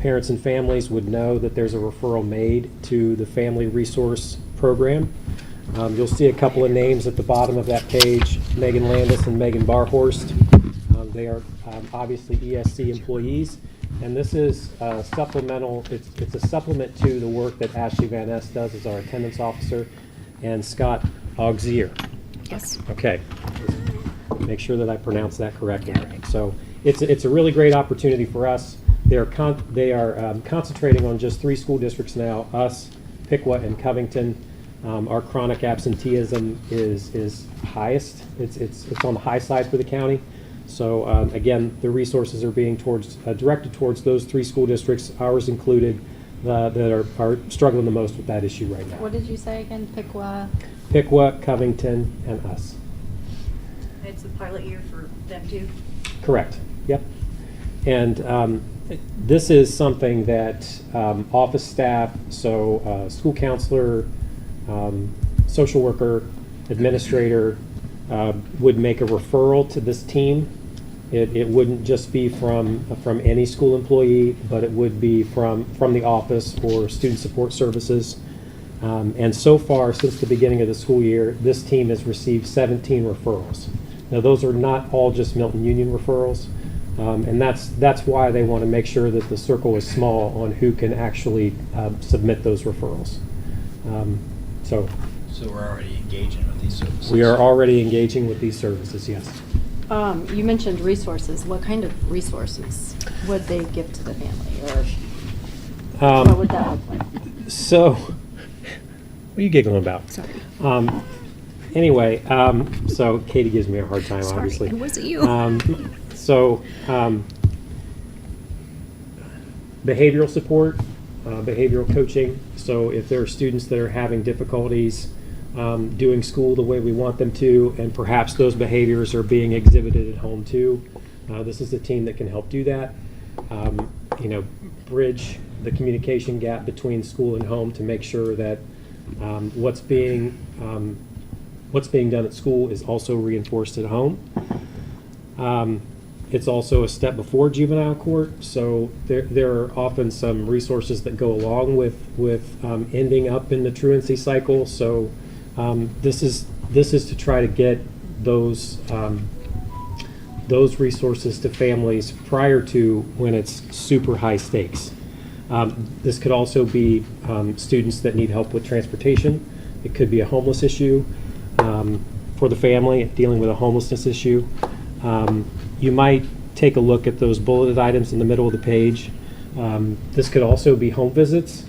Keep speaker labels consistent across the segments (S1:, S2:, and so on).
S1: parents and families would know that there's a referral made to the Family Resource Program. You'll see a couple of names at the bottom of that page, Megan Landis and Megan Barhorst. They are obviously ESC employees, and this is supplemental. It's a supplement to the work that Ashley Van Ness does as our attendance officer, and Scott Auxier.
S2: Yes.
S1: Okay. Make sure that I pronounce that correctly. So it's a really great opportunity for us. They are concentrating on just 3 school districts now: us, Piqua, and Covington. Our chronic absenteeism is highest. It's on the high side for the county. So again, the resources are being directed towards those 3 school districts, ours included, that are struggling the most with that issue right now.
S2: What did you say again?
S1: Piqua, Covington, and us.
S3: It's a pilot year for them too?
S1: Correct. Yep. And this is something that office staff, so school counselor, social worker, administrator, would make a referral to this team. It wouldn't just be from any school employee, but it would be from the office or student support services. And so far, since the beginning of the school year, this team has received 17 referrals. Now, those are not all just Milton-Union referrals, and that's why they want to make sure that the circle is small on who can actually submit those referrals. So
S4: we're already engaging with these services?
S1: We are already engaging with these services, yes.
S2: You mentioned resources. What kind of resources would they give to the family, or what would that look like?
S1: So, what are you giggling about?
S2: Sorry.
S1: Anyway, so Katie gives me a hard time,
S2: Sorry,
S1: obviously.
S2: it wasn't you.
S1: Behavioral support, behavioral coaching. So if there are students that are having difficulties doing school the way we want them to, and perhaps those behaviors are being exhibited at home too, this is a team that can help do that. Bridge the communication gap between school and home to make sure that what's being done at school is also reinforced at home. It's also a step before juvenile court, so there are often some resources that go along with ending up in the truancy cycle. So this is to try to get those resources to families prior to when it's super high stakes. This could also be students that need help with transportation. It could be a homeless issue for the family dealing with a homelessness issue. You might take a look at those bulleted items in the middle of the page. This could also be home visits.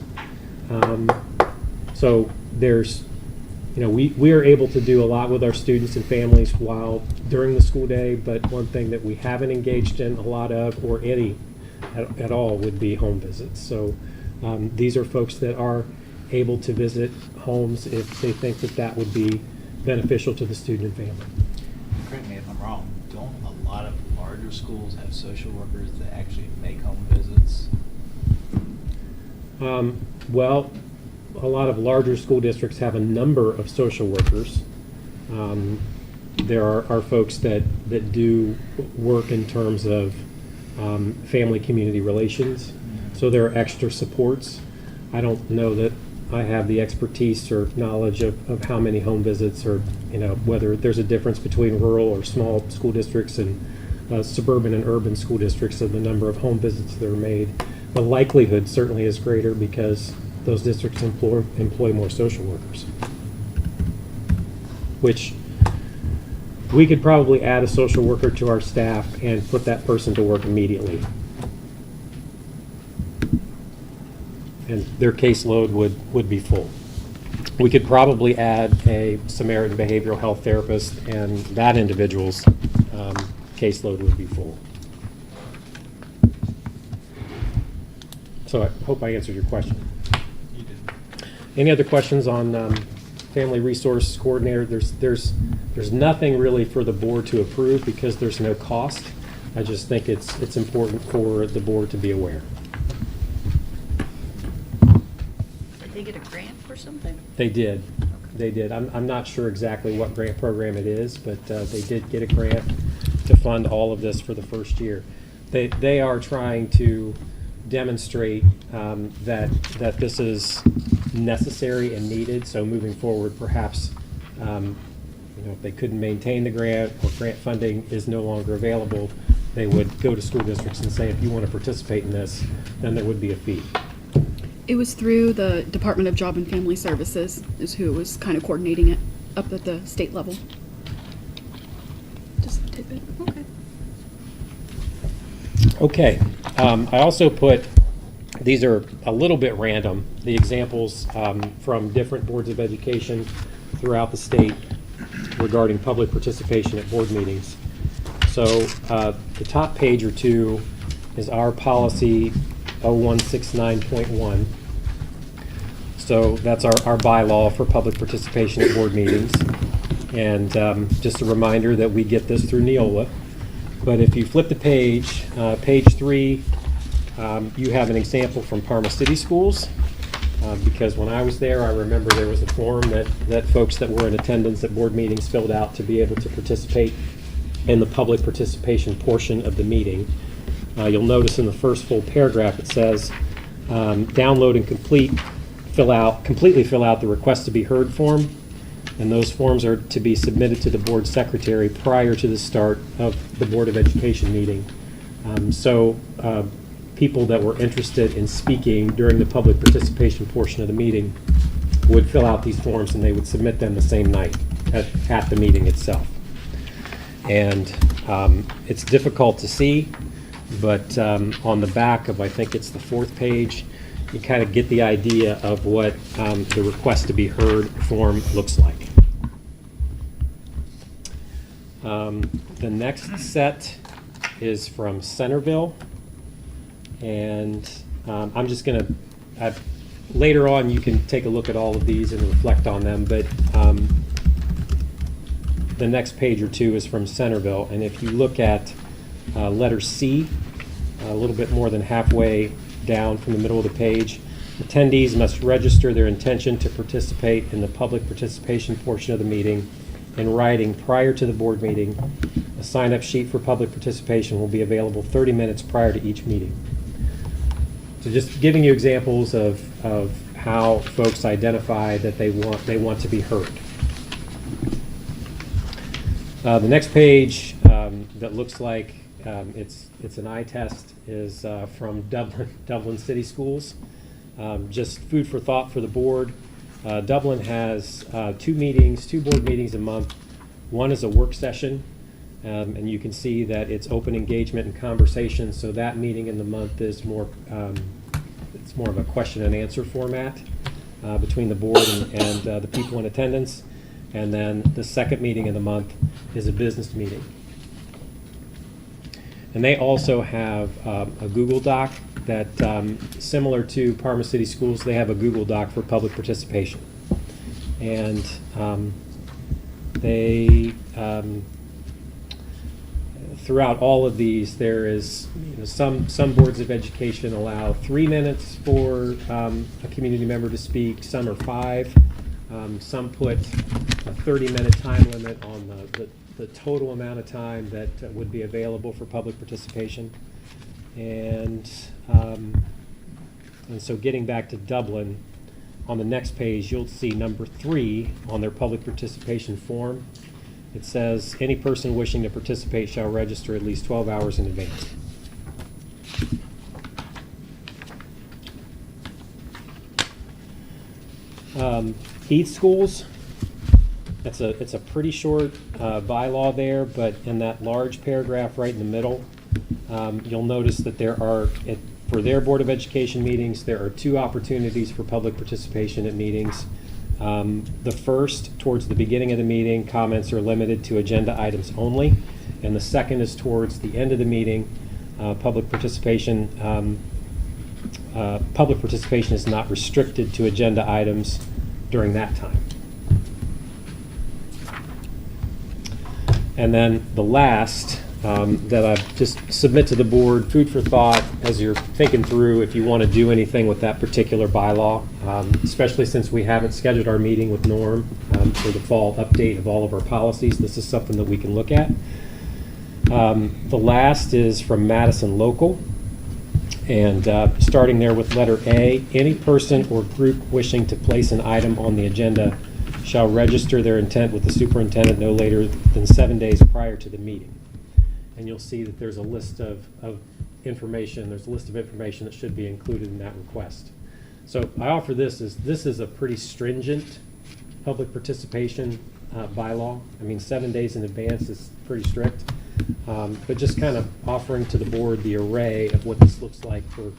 S1: So there's, we are able to do a lot with our students and families while during the school day, but one thing that we haven't engaged in a lot of, or any at all, would be home visits. So these are folks that are able to visit homes if they think that would be beneficial to the student and family.
S4: Correct me if I'm wrong, don't a lot of larger schools have social workers that actually make home visits?
S1: Well, a lot of larger school districts have a number of social workers. There are folks that do work in terms of family community relations, so there are extra supports. I don't know that I have the expertise or knowledge of how many home visits, or whether there's a difference between rural or small school districts and suburban and urban school districts of the number of home visits that are made. The likelihood certainly is greater because those districts employ more social workers, which we could probably add a social worker to our staff and put that person to work immediately. And their caseload would be full. We could probably add a Samaritan behavioral health therapist, and that individual's caseload would be full. So I hope I answered your question.
S4: You did.
S1: Any other questions on Family Resource Coordinator? There's nothing really for the board to approve because there's no cost. I just think it's important for the board to be aware.
S3: Did they get a grant for something?
S1: They did. They did. I'm not sure exactly what grant program it is, but they did get a grant to fund all of this for the first year. They are trying to demonstrate that this is necessary and needed. So moving forward, perhaps if they couldn't maintain the grant or grant funding is no longer available, they would go to school districts and say, if you want to participate in this, then there would be a fee.
S5: It was through the Department of Job and Family Services is who was kind of coordinating it up at the state level. Just a tidbit.
S3: Okay.
S1: Okay. I also put, these are a little bit random, the examples from different boards of education throughout the state regarding public participation at board meetings. So the top page or two is our policy 0169.1. So that's our bylaw for public participation at board meetings. And just a reminder that we get this through Neola. But if you flip the page, page 3, you have an example from Parma City Schools. Because when I was there, I remember there was a form that folks that were in attendance at board meetings filled out to be able to participate in the public participation portion of the meeting. You'll notice in the first full paragraph it says, download and completely fill out the request to be heard form. And those forms are to be submitted to the board secretary prior to the start of the Board of Education meeting. So people that were interested in speaking during the public participation portion of the meeting would fill out these forms and they would submit them the same night at the meeting itself. And it's difficult to see, but on the back of, I think it's the 4th page, you kind of get the idea of what the request to be heard form looks like. The next set is from Centerville. And I'm just going to, later on you can take a look at all of these and reflect on them, but the next page or two is from Centerville. And if you look at letter C, a little bit more than halfway down from the middle of the page, attendees must register their intention to participate in the public participation portion of the meeting in writing prior to the board meeting. A sign-up sheet for public participation will be available 30 minutes prior to each meeting. So just giving you examples of how folks identify that they want to be heard. The next page that looks like it's an eye test is from Dublin City Schools. Just food for thought for the board. Dublin has 2 board meetings a month. One is a work session, and you can see that it's open engagement and conversation. So that meeting in the month is more it's more of a question and answer format between the board and the people in attendance. And then the second meeting in the month is a business meeting. And they also have a Google Doc that, similar to Parma City Schools, they have a Google Doc for public participation. And they, throughout all of these, there is, some boards of education allow 3 minutes for a community member to speak, some are 5. Some put a 30-minute time limit on the total amount of time that would be available for public participation. And so getting back to Dublin, on the next page, you'll see number 3 on their public participation form. It says, any person wishing to participate shall register at least 12 hours in advance. Heath Schools, it's a pretty short bylaw there, but in that large paragraph right in the middle, you'll notice that there are, for their Board of Education meetings, there are 2 opportunities for public participation at meetings. The first, towards the beginning of the meeting, comments are limited to agenda items only, and the second is towards the end of the meeting. Public participation is not restricted to agenda items during that time. And then the last that I just submit to the board, food for thought as you're thinking through if you want to do anything with that particular bylaw, especially since we haven't scheduled our meeting with Norm for the fall update of all of our policies. This is something that we can look at. The last is from Madison Local. And starting there with letter A, any person or group wishing to place an item on the agenda shall register their intent with the superintendent no later than 7 days prior to the meeting. And you'll see that there's a list of information, there's a list of information that should be included in that request. So I offer this is a pretty stringent public participation bylaw. I mean, 7 days in advance is pretty strict. But just kind of offering to the board the array of what this looks like for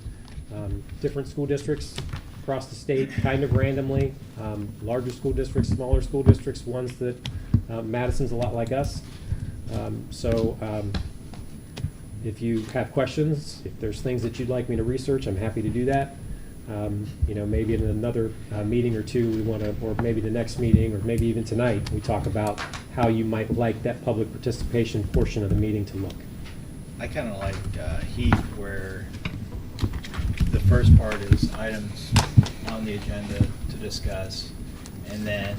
S1: different school districts across the state, kind of randomly, larger school districts, smaller school districts, ones that Madison's a lot like us. If you have questions, if there's things that you'd like me to research, I'm happy to do that. Maybe in another meeting or two, we want to, or maybe the next meeting, or maybe even tonight, we talk about how you might like that public participation portion of the meeting to look.
S4: I kind of like Heath, where the first part is items on the agenda to discuss, and then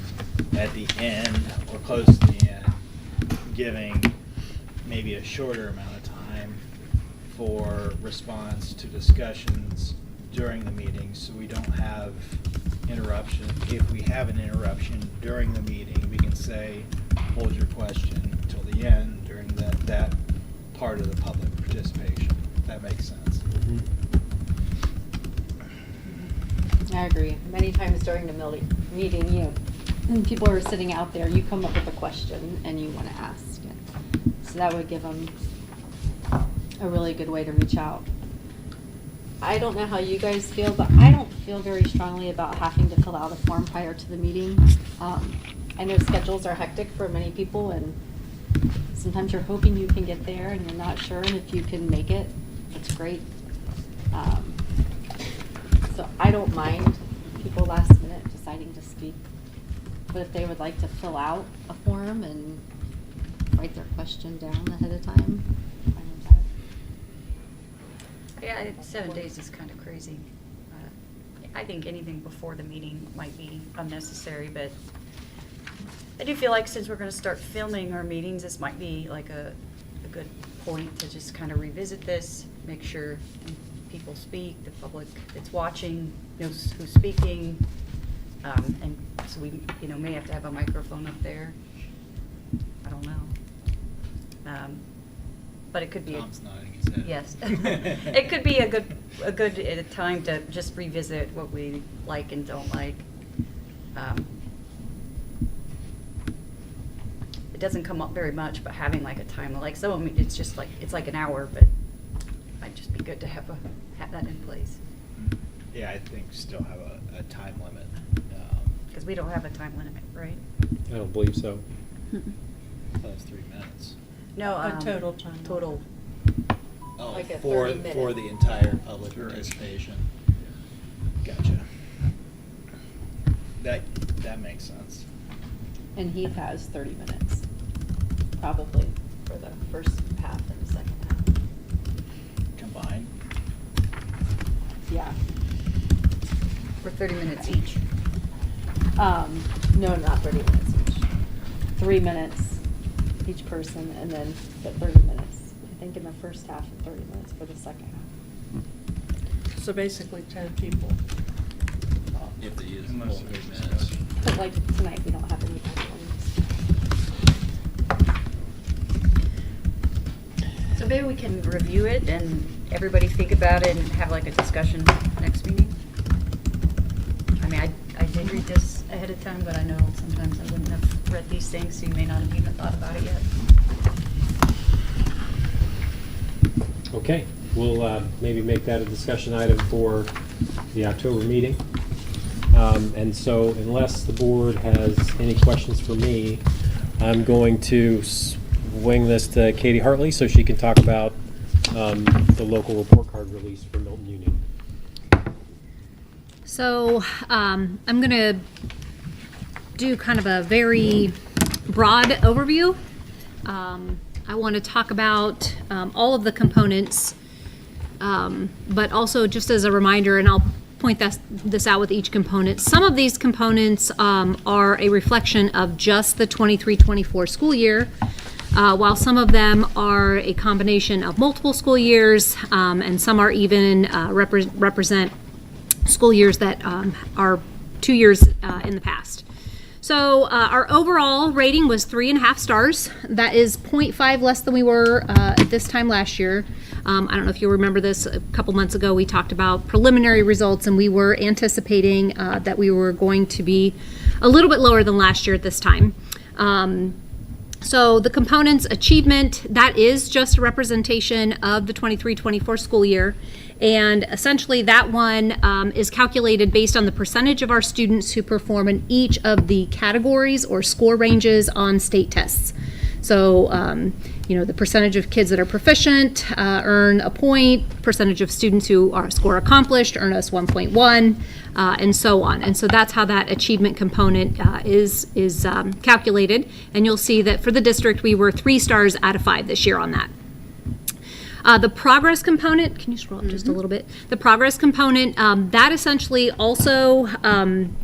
S4: at the end, or close to the end, giving maybe a shorter amount of time for response to discussions during the meeting, so we don't have interruption. If we have an interruption during the meeting, we can say, hold your question till the end during that part of the public participation. If that makes sense.
S1: Mm-hmm.
S2: I agree. Many times during the meeting, when people are sitting out there, you come up with a question and you want to ask it. So that would give them a really good way to reach out. I don't know how you guys feel, but I don't feel very strongly about having to fill out a form prior to the meeting. I know schedules are hectic for many people, and sometimes you're hoping you can get there and you're not sure, and if you can make it, that's great. So I don't mind people last minute deciding to speak, but if they would like to fill out a form and write their question down ahead of time, I'm fine with that.
S3: Yeah, 7 days is kind of crazy. I think anything before the meeting might be unnecessary, but I do feel like since we're going to start filming our meetings, this might be like a good point to just kind of revisit this, make sure people speak, the public that's watching knows who's speaking, and so we may have to have a microphone up there. I don't know. But it could be.
S4: Tom's nodding his head.
S3: Yes. It could be a good time to just revisit what we like and don't like. It doesn't come up very much, but having like a time, like some of them, it's like an hour, but it might just be good to have that in place.
S4: Yeah, I think still have a time limit.
S3: Because we don't have a time limit, right?
S1: I don't believe so.
S4: That's 3 minutes.
S3: No,
S2: A total time limit.
S3: Total.
S4: Oh,
S2: Like a
S4: for
S2: 30-minute.
S4: the entire public participation. Gotcha. That makes sense.
S2: And Heath has 30 minutes, probably, for the first half and the second half.
S4: Combined.
S2: Yeah.
S3: For 30 minutes each.
S2: No, not 30 minutes each. 3 minutes each person, and then the 30 minutes, I think, in the first half and 30 minutes for the second half.
S6: So basically 10 people.
S4: If they use the Unless full there's 3 minutes.
S2: But like tonight, we don't have any time limits.
S3: So maybe we can review it and everybody think about it and have like a discussion next meeting? I mean, I did read this ahead of time, but I know sometimes I wouldn't have read these things, so you may not have even thought about it yet.
S1: Okay, we'll maybe make that a discussion item for the October meeting. And so unless the board has any questions for me, I'm going to swing this to Katie Hartley so she can talk about the local report card release for Milton-Union.
S7: So I'm going to do kind of a very broad overview. I want to talk about all of the components, but also just as a reminder, and I'll point this out with each component. Some of these components are a reflection of just the 23-24 school year. while some of them are a combination of multiple school years, and some are even represent school years that are 2 years in the past. So our overall rating was 3.5 stars. That is 0.5 less than we were at this time last year. I don't know if you remember this, a couple months ago we talked about preliminary results, and we were anticipating that we were going to be a little bit lower than last year at this time. So the components achievement, that is just a representation of the 23-24 school year. And essentially that one is calculated based on the percentage of our students who perform in each of the categories or score ranges on state tests. So, the percentage of kids that are proficient earn a point, percentage of students who are score accomplished earn us 1.1, and so on. And so that's how that achievement component is calculated. And you'll see that for the district, we were 3 stars out of 5 this year on that. The progress component, can you scroll up just a little bit? The progress component, that essentially also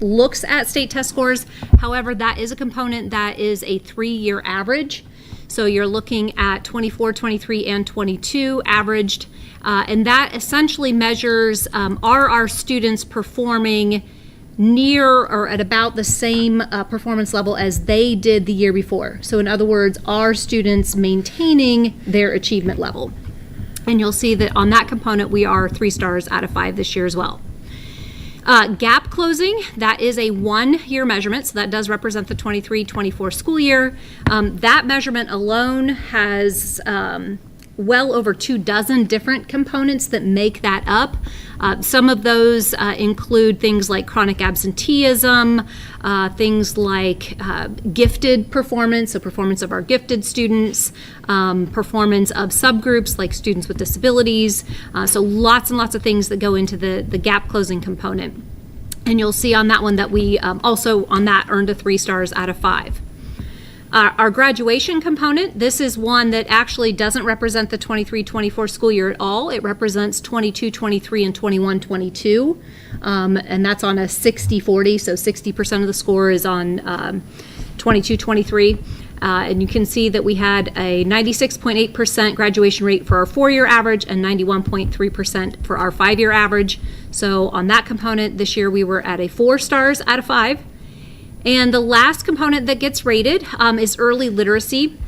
S7: looks at state test scores. However, that is a component that is a 3-year average. So you're looking at 24, 23, and 22 averaged. And that essentially measures, are our students performing near or at about the same performance level as they did the year before? So in other words, are students maintaining their achievement level? And you'll see that on that component, we are 3 stars out of 5 this year as well. Gap closing, that is a 1-year measurement, so that does represent the 23-24 school year. That measurement alone has well over 24 different components that make that up. Some of those include things like chronic absenteeism, things like gifted performance, so performance of our gifted students, performance of subgroups like students with disabilities. So lots and lots of things that go into the gap closing component. And you'll see on that one that we also on that earned a 3 stars out of 5. Our graduation component, this is one that actually doesn't represent the 23-24 school year at all. It represents 22-23 and 21-22, and that's on a 60-40, so 60% of the score is on 22-23. And you can see that we had a 96.8% graduation rate for our 4-year average and 91.3% for our 5-year average. So on that component, this year we were at a 4 stars out of 5. And the last component that gets rated is early literacy.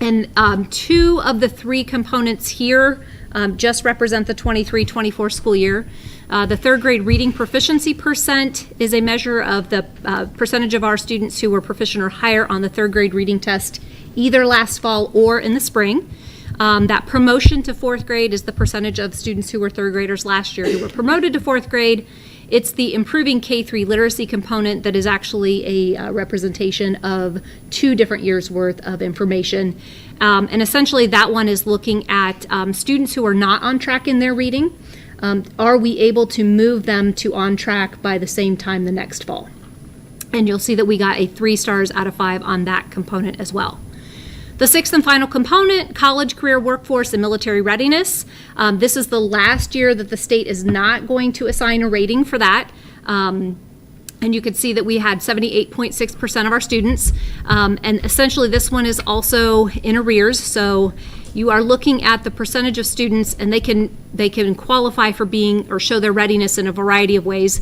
S7: And 2 of the 3 components here just represent the 23-24 school year. The 3rd grade reading proficiency percent is a measure of the percentage of our students who were proficient or higher on the 3rd grade reading test either last fall or in the spring. That promotion to 4th grade is the percentage of students who were 3rd graders last year who were promoted to 4th grade. It's the improving K-3 literacy component that is actually a representation of 2 different years' worth of information. And essentially that one is looking at students who are not on track in their reading. Are we able to move them to on track by the same time the next fall? And you'll see that we got a 3 stars out of 5 on that component as well. The 6th and final component, college, career, workforce, and military readiness. This is the last year that the state is not going to assign a rating for that. And you can see that we had 78.6% of our students. And essentially this one is also in arrears. So you are looking at the percentage of students, and they can qualify for being or show their readiness in a variety of ways.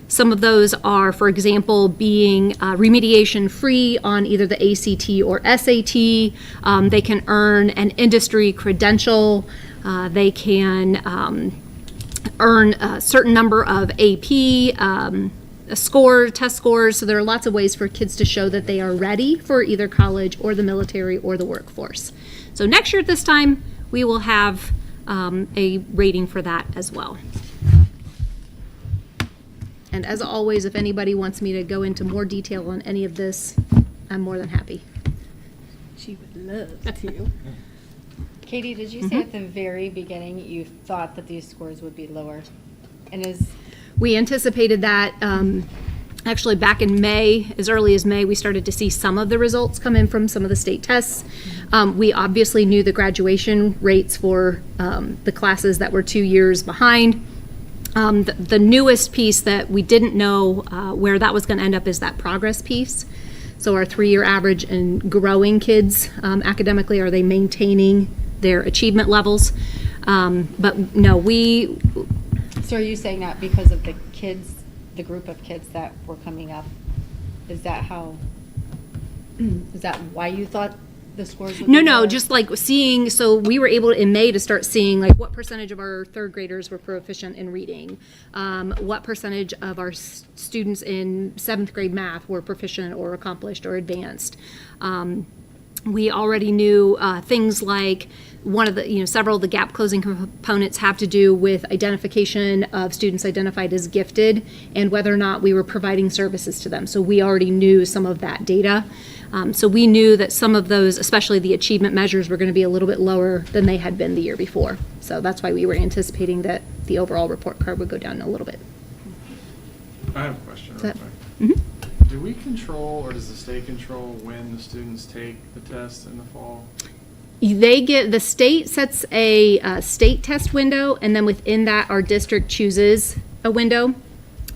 S7: Some of those are, for example, being remediation free on either the ACT or SAT. They can earn an industry credential. They can earn a certain number of AP test scores. So there are lots of ways for kids to show that they are ready for either college or the military or the workforce. So next year at this time, we will have a rating for that as well. And as always, if anybody wants me to go into more detail on any of this, I'm more than happy.
S6: She would love to.
S2: Katie, did you say at the very beginning you thought that these scores would be lower? And
S7: We anticipated that actually back in May, as early as May, we started to see some of the results come in from some of the state tests. We obviously knew the graduation rates for the classes that were 2 years behind. The newest piece that we didn't know where that was going to end up is that progress piece. So our 3-year average and growing kids academically, are they maintaining their achievement levels? But no,
S2: So are you saying that because of the kids, the group of kids that were coming up? Is that why you thought the scores would be
S7: No,
S2: lower?
S7: just like seeing, so we were able in May to start seeing like what percentage of our third graders were proficient in reading, what percentage of our students in 7th grade math were proficient or accomplished or advanced. We already knew things like several of the gap closing components have to do with identification of students identified as gifted and whether or not we were providing services to them. So we already knew some of that data. So we knew that some of those, especially the achievement measures, were going to be a little bit lower than they had been the year before. So that's why we were anticipating that the overall report card would go down a little bit.
S8: I have a question real
S7: That-
S8: quick. Do we control, or does the state control when the students take the test in the fall?
S7: The state sets a state test window, and then within that, our district chooses a window.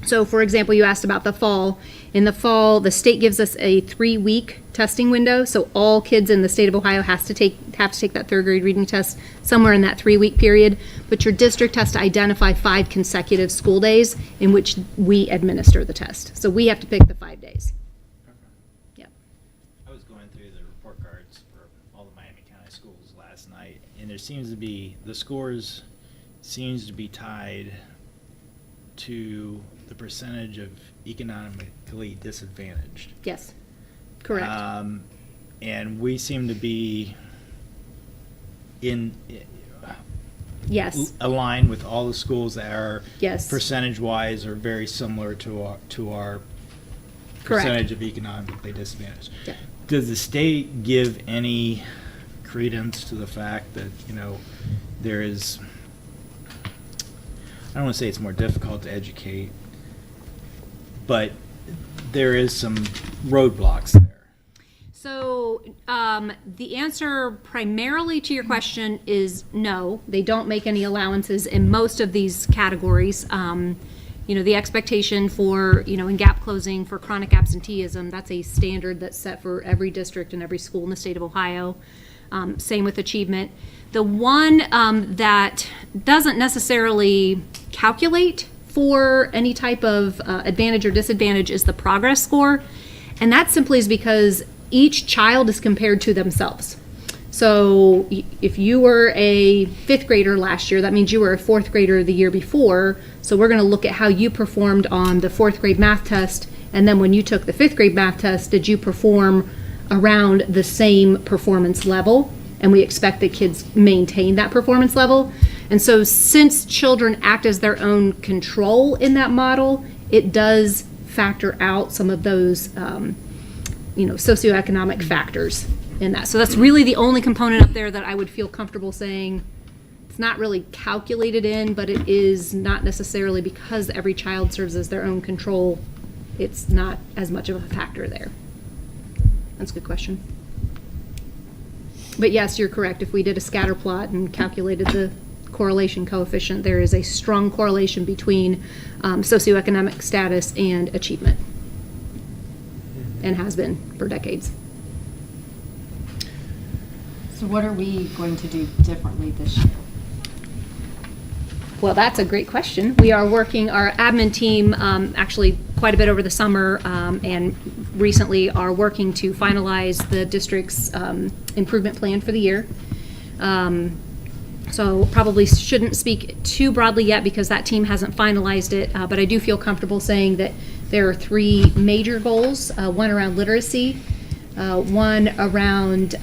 S7: So for example, you asked about the fall. In the fall, the state gives us a 3-week testing window. So all kids in the state of Ohio have to take that 3rd grade reading test somewhere in that 3-week period. But your district has to identify 5 consecutive school days in which we administer the test. So we have to pick the 5 days. Yep.
S4: I was going through the report cards for all the Miami County schools last night, and there seems to be, the scores seems to be tied to the percentage of economically disadvantaged.
S7: Yes. Correct.
S4: And we seem to be
S7: Yes.
S4: aligned with all the schools that are
S7: Yes.
S4: percentage-wise are very similar to our
S7: Correct.
S4: percentage of economically disadvantaged.
S7: Yeah.
S4: Does the state give any credence to the fact that, there is, I don't want to say it's more difficult to educate, but there is some roadblocks there?
S7: So the answer primarily to your question is no. They don't make any allowances in most of these categories. The expectation for, in gap closing for chronic absenteeism, that's a standard that's set for every district and every school in the state of Ohio. Same with achievement. The one that doesn't necessarily calculate for any type of advantage or disadvantage is the progress score. And that simply is because each child is compared to themselves. So if you were a 5th grader last year, that means you were a 4th grader the year before. So we're going to look at how you performed on the 4th grade math test. And then when you took the 5th grade math test, did you perform around the same performance level? And we expect that kids maintain that performance level. And so since children act as their own control in that model, it does factor out some of those socioeconomic factors in that. So that's really the only component up there that I would feel comfortable saying it's not really calculated in, but it is not necessarily because every child serves as their own control. It's not as much of a factor there. That's a good question. But yes, you're correct. If we did a scatter plot and calculated the correlation coefficient, there is a strong correlation between socioeconomic status and achievement, and has been for decades.
S2: So what are we going to do differently this year?
S7: Well, that's a great question. We are working, our admin team, actually quite a bit over the summer, and recently are working to finalize the district's improvement plan for the year. So probably shouldn't speak too broadly yet because that team hasn't finalized it, but I do feel comfortable saying that there are 3 major goals, one around literacy, one around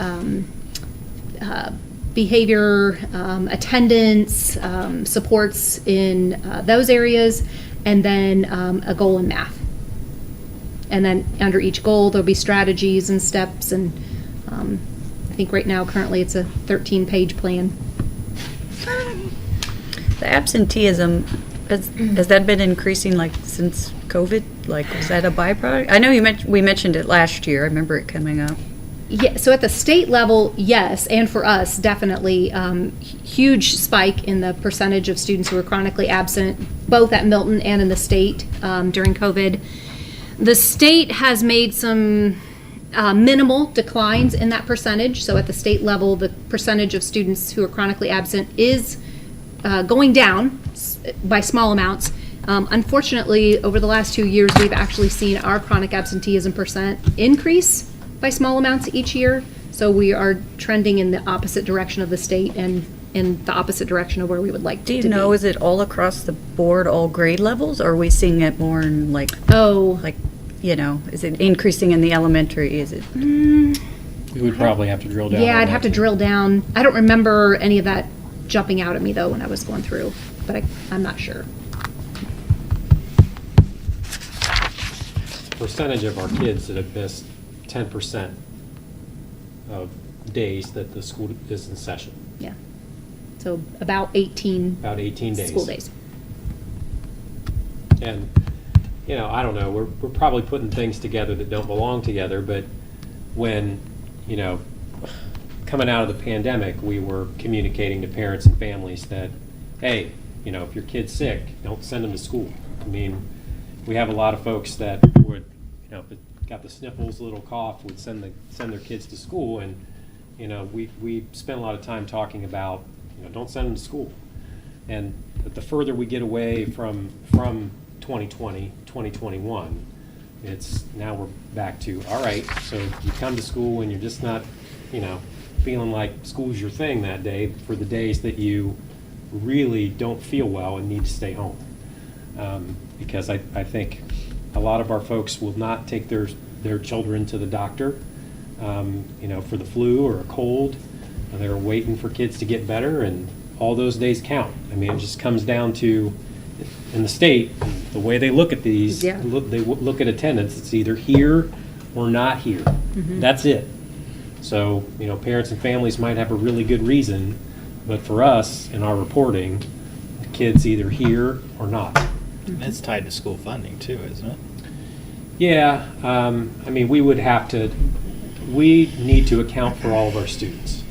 S7: behavior, attendance, supports in those areas, and then a goal in math. And then under each goal, there'll be strategies and steps, and I think right now, currently, it's a 13-page plan.
S3: The absenteeism, has that been increasing like since COVID? Like, is that a byproduct? I know we mentioned it last year. I remember it coming up.
S7: Yeah, so at the state level, yes, and for us, definitely, huge spike in the percentage of students who are chronically absent, both at Milton and in the state during COVID. The state has made some minimal declines in that percentage. So at the state level, the percentage of students who are chronically absent is going down by small amounts. Unfortunately, over the last 2 years, we've actually seen our chronic absenteeism percent increase by small amounts each year. So we are trending in the opposite direction of the state and in the opposite direction of where we would like to
S3: Do
S7: be.
S3: you know, is it all across the board, all grade levels, or are we seeing it more in like,
S7: Oh,
S3: is it increasing in the elementary? Is it?
S1: We would probably have to drill down.
S7: yeah,
S1: on
S7: I'd
S1: that
S7: have to
S1: too.
S7: drill down. I don't remember any of that jumping out at me though when I was going through, but I'm not sure.
S1: Percentage of our kids that have missed 10% of days that the school is in session,
S7: Yeah. So about 18
S1: about 18 days.
S7: school days.
S1: And, I don't know, we're probably putting things together that don't belong together, but when, coming out of the pandemic, we were communicating to parents and families that, hey, if your kid's sick, don't send them to school. I mean, we have a lot of folks that would, if it got the sniffles, a little cough, would send their kids to school, and, we spend a lot of time talking about, don't send them to school. And the further we get away from 2020, 2021, it's now we're back to, all right, so you come to school and you're just not, feeling like school's your thing that day for the days that you really don't feel well and need to stay home. Because I think a lot of our folks will not take their children to the doctor, for the flu or a cold. They're waiting for kids to get better, and all those days count. I mean, it just comes down to, in the state, the way they look at these,
S7: Yeah.
S1: they look at attendance, it's either here or not here. That's it. So, parents and families might have a really good reason, but for us, in our reporting, the kid's either here or not.
S4: And it's tied to school funding too, isn't it?
S1: Yeah, I mean, we need to account for all of our students.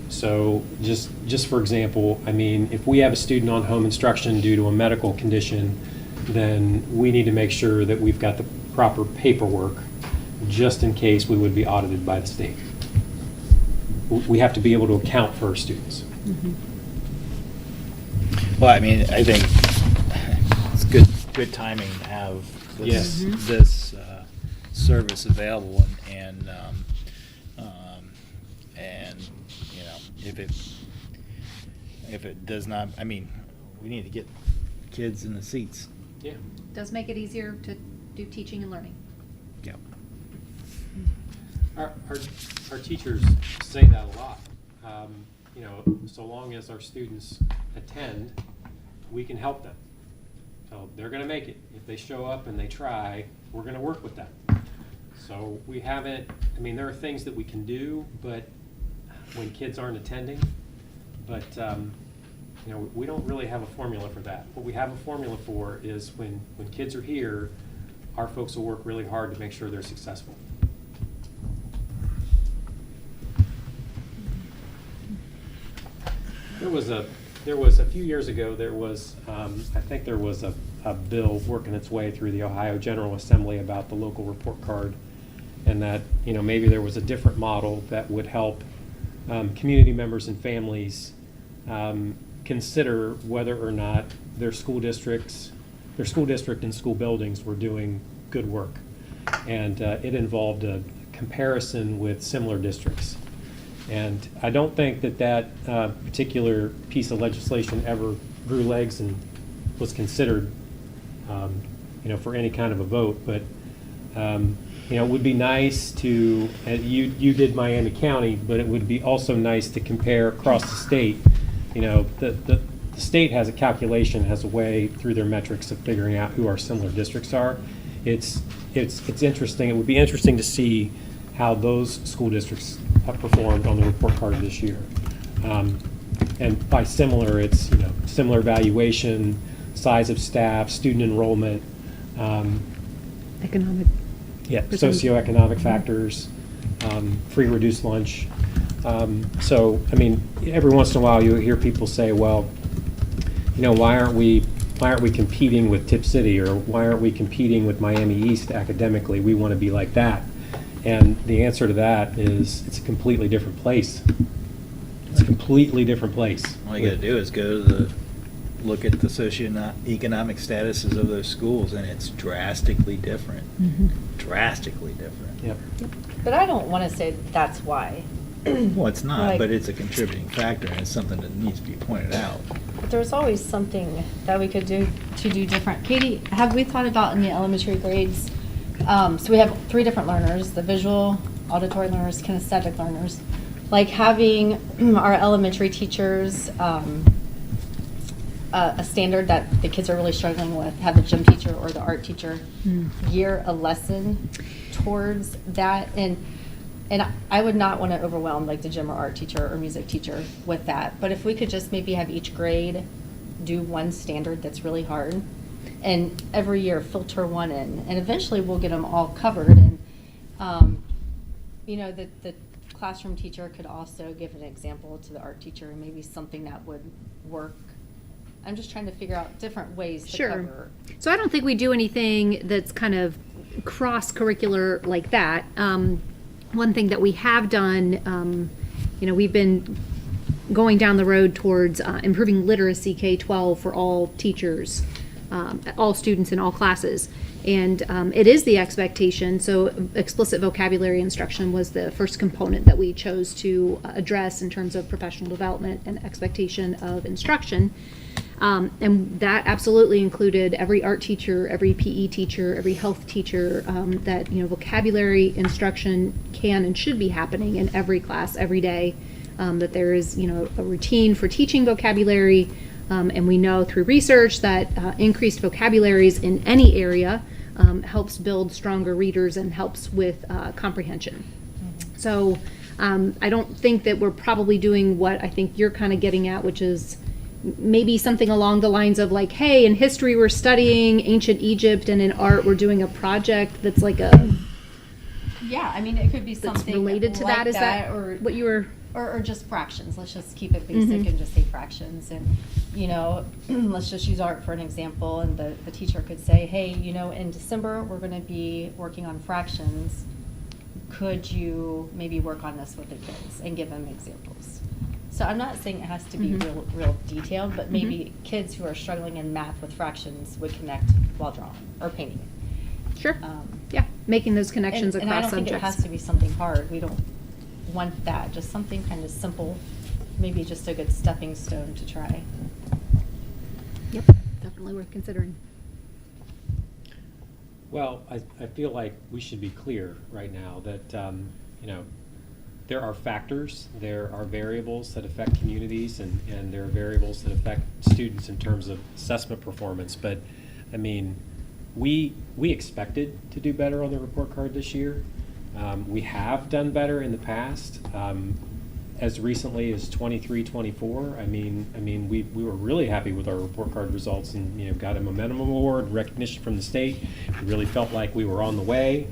S1: So just for example, I mean, if we have a student on home instruction due to a medical condition, then we need to make sure that we've got the proper paperwork just in case we would be audited by the state. We have to be able to account for our students.
S4: Well, I mean, I think it's good timing to have
S1: Yes.
S4: this service available, and if it does not, I mean, we need to get kids in the seats.
S1: Yeah.
S7: Does make it easier to do teaching and learning.
S4: Yep.
S1: Our teachers say that a lot. So long as our students attend, we can help them. So they're going to make it. If they show up and they try, we're going to work with them. So we haven't, I mean, there are things that we can do, but when kids aren't attending, but we don't really have a formula for that. What we have a formula for is when kids are here, our folks will work really hard to make sure they're successful. There was a few years ago, I think there was a bill working its way through the Ohio General Assembly about the local report card, and that, maybe there was a different model that would help community members and families consider whether or not their school district and school buildings were doing good work. And it involved a comparison with similar districts. And I don't think that particular piece of legislation ever grew legs and was considered, for any kind of a vote. But, it would be nice to, you did Miami County, but it would be also nice to compare across the state. The state has a calculation, has a way through their metrics of figuring out who our similar districts are. It's interesting. It would be interesting to see how those school districts have performed on the report card this year. And by similar, it's similar valuation, size of staff, student enrollment,
S7: Economic.
S1: yeah,
S7: percentage.
S1: socioeconomic factors, free reduced lunch. So, I mean, every once in a while you hear people say, well, why aren't we competing with Tip City, or why aren't we competing with Miami East academically? We want to be like that. And the answer to that is it's a completely different place. It's a completely different place.
S4: All you gotta do is go to look at the socioeconomic statuses of those schools, and it's drastically different. Drastically different.
S1: Yep.
S2: But I don't want to say that's why.
S4: Well, it's not,
S2: Like-
S4: but it's a contributing factor, and it's something that needs to be pointed out.
S2: But there's always something that we could do to do different. Katie, have we thought about in the elementary grades? So we have 3 different learners, the visual, auditory learners, kinesthetic learners. Like having our elementary teachers, a standard that the kids are really struggling with, have the gym teacher or the art teacher gear a lesson towards that. And I would not want to overwhelm like the gym or art teacher or music teacher with that. But if we could just maybe have each grade do one standard that's really hard, and every year filter one in, and eventually we'll get them all covered. And the classroom teacher could also give an example to the art teacher, and maybe something that would work. I'm just trying to figure out different ways to cover.
S7: So I don't think we do anything that's kind of cross-curricular like that. One thing that we have done, we've been going down the road towards improving literacy K-12 for all teachers, all students in all classes. And it is the expectation, so explicit vocabulary instruction was the first component that we chose to address in terms of professional development and expectation of instruction. And that absolutely included every art teacher, every PE teacher, every health teacher, that, vocabulary instruction can and should be happening in every class, every day, that there is, a routine for teaching vocabulary. And we know through research that increased vocabularies in any area helps build stronger readers and helps with comprehension. So I don't think that we're probably doing what I think you're kind of getting at, which is maybe something along the lines of like, hey, in history we're studying ancient Egypt, and in art we're doing a project that's like a...
S2: Yeah, I mean, it could be
S7: That's
S2: something
S7: related to
S2: like
S7: that. Is that
S2: or
S7: what you were...
S2: Or just fractions. Let's just keep it basic and just say fractions. And, let's just use art for an example. And the teacher could say, hey, in December, we're going to be working on fractions. Could you maybe work on this with the kids and give them examples? So I'm not saying it has to be real detailed, but maybe kids who are struggling in math with fractions would connect while drawing or painting.
S7: Sure. Yeah, making those connections
S2: and
S7: across
S2: I don't think
S7: subjects.
S2: it has to be something hard. We don't want that. Just something kind of simple, maybe just a good stepping stone to try.
S7: Yep, definitely worth considering.
S1: Well, I feel like we should be clear right now that, there are factors, there are variables that affect communities, and there are variables that affect students in terms of assessment performance. But, I mean, we expected to do better on the report card this year. We have done better in the past, as recently as 23-24. I mean, we were really happy with our report card results, and got a momentum award, recognition from the state. We really felt like we were on the way.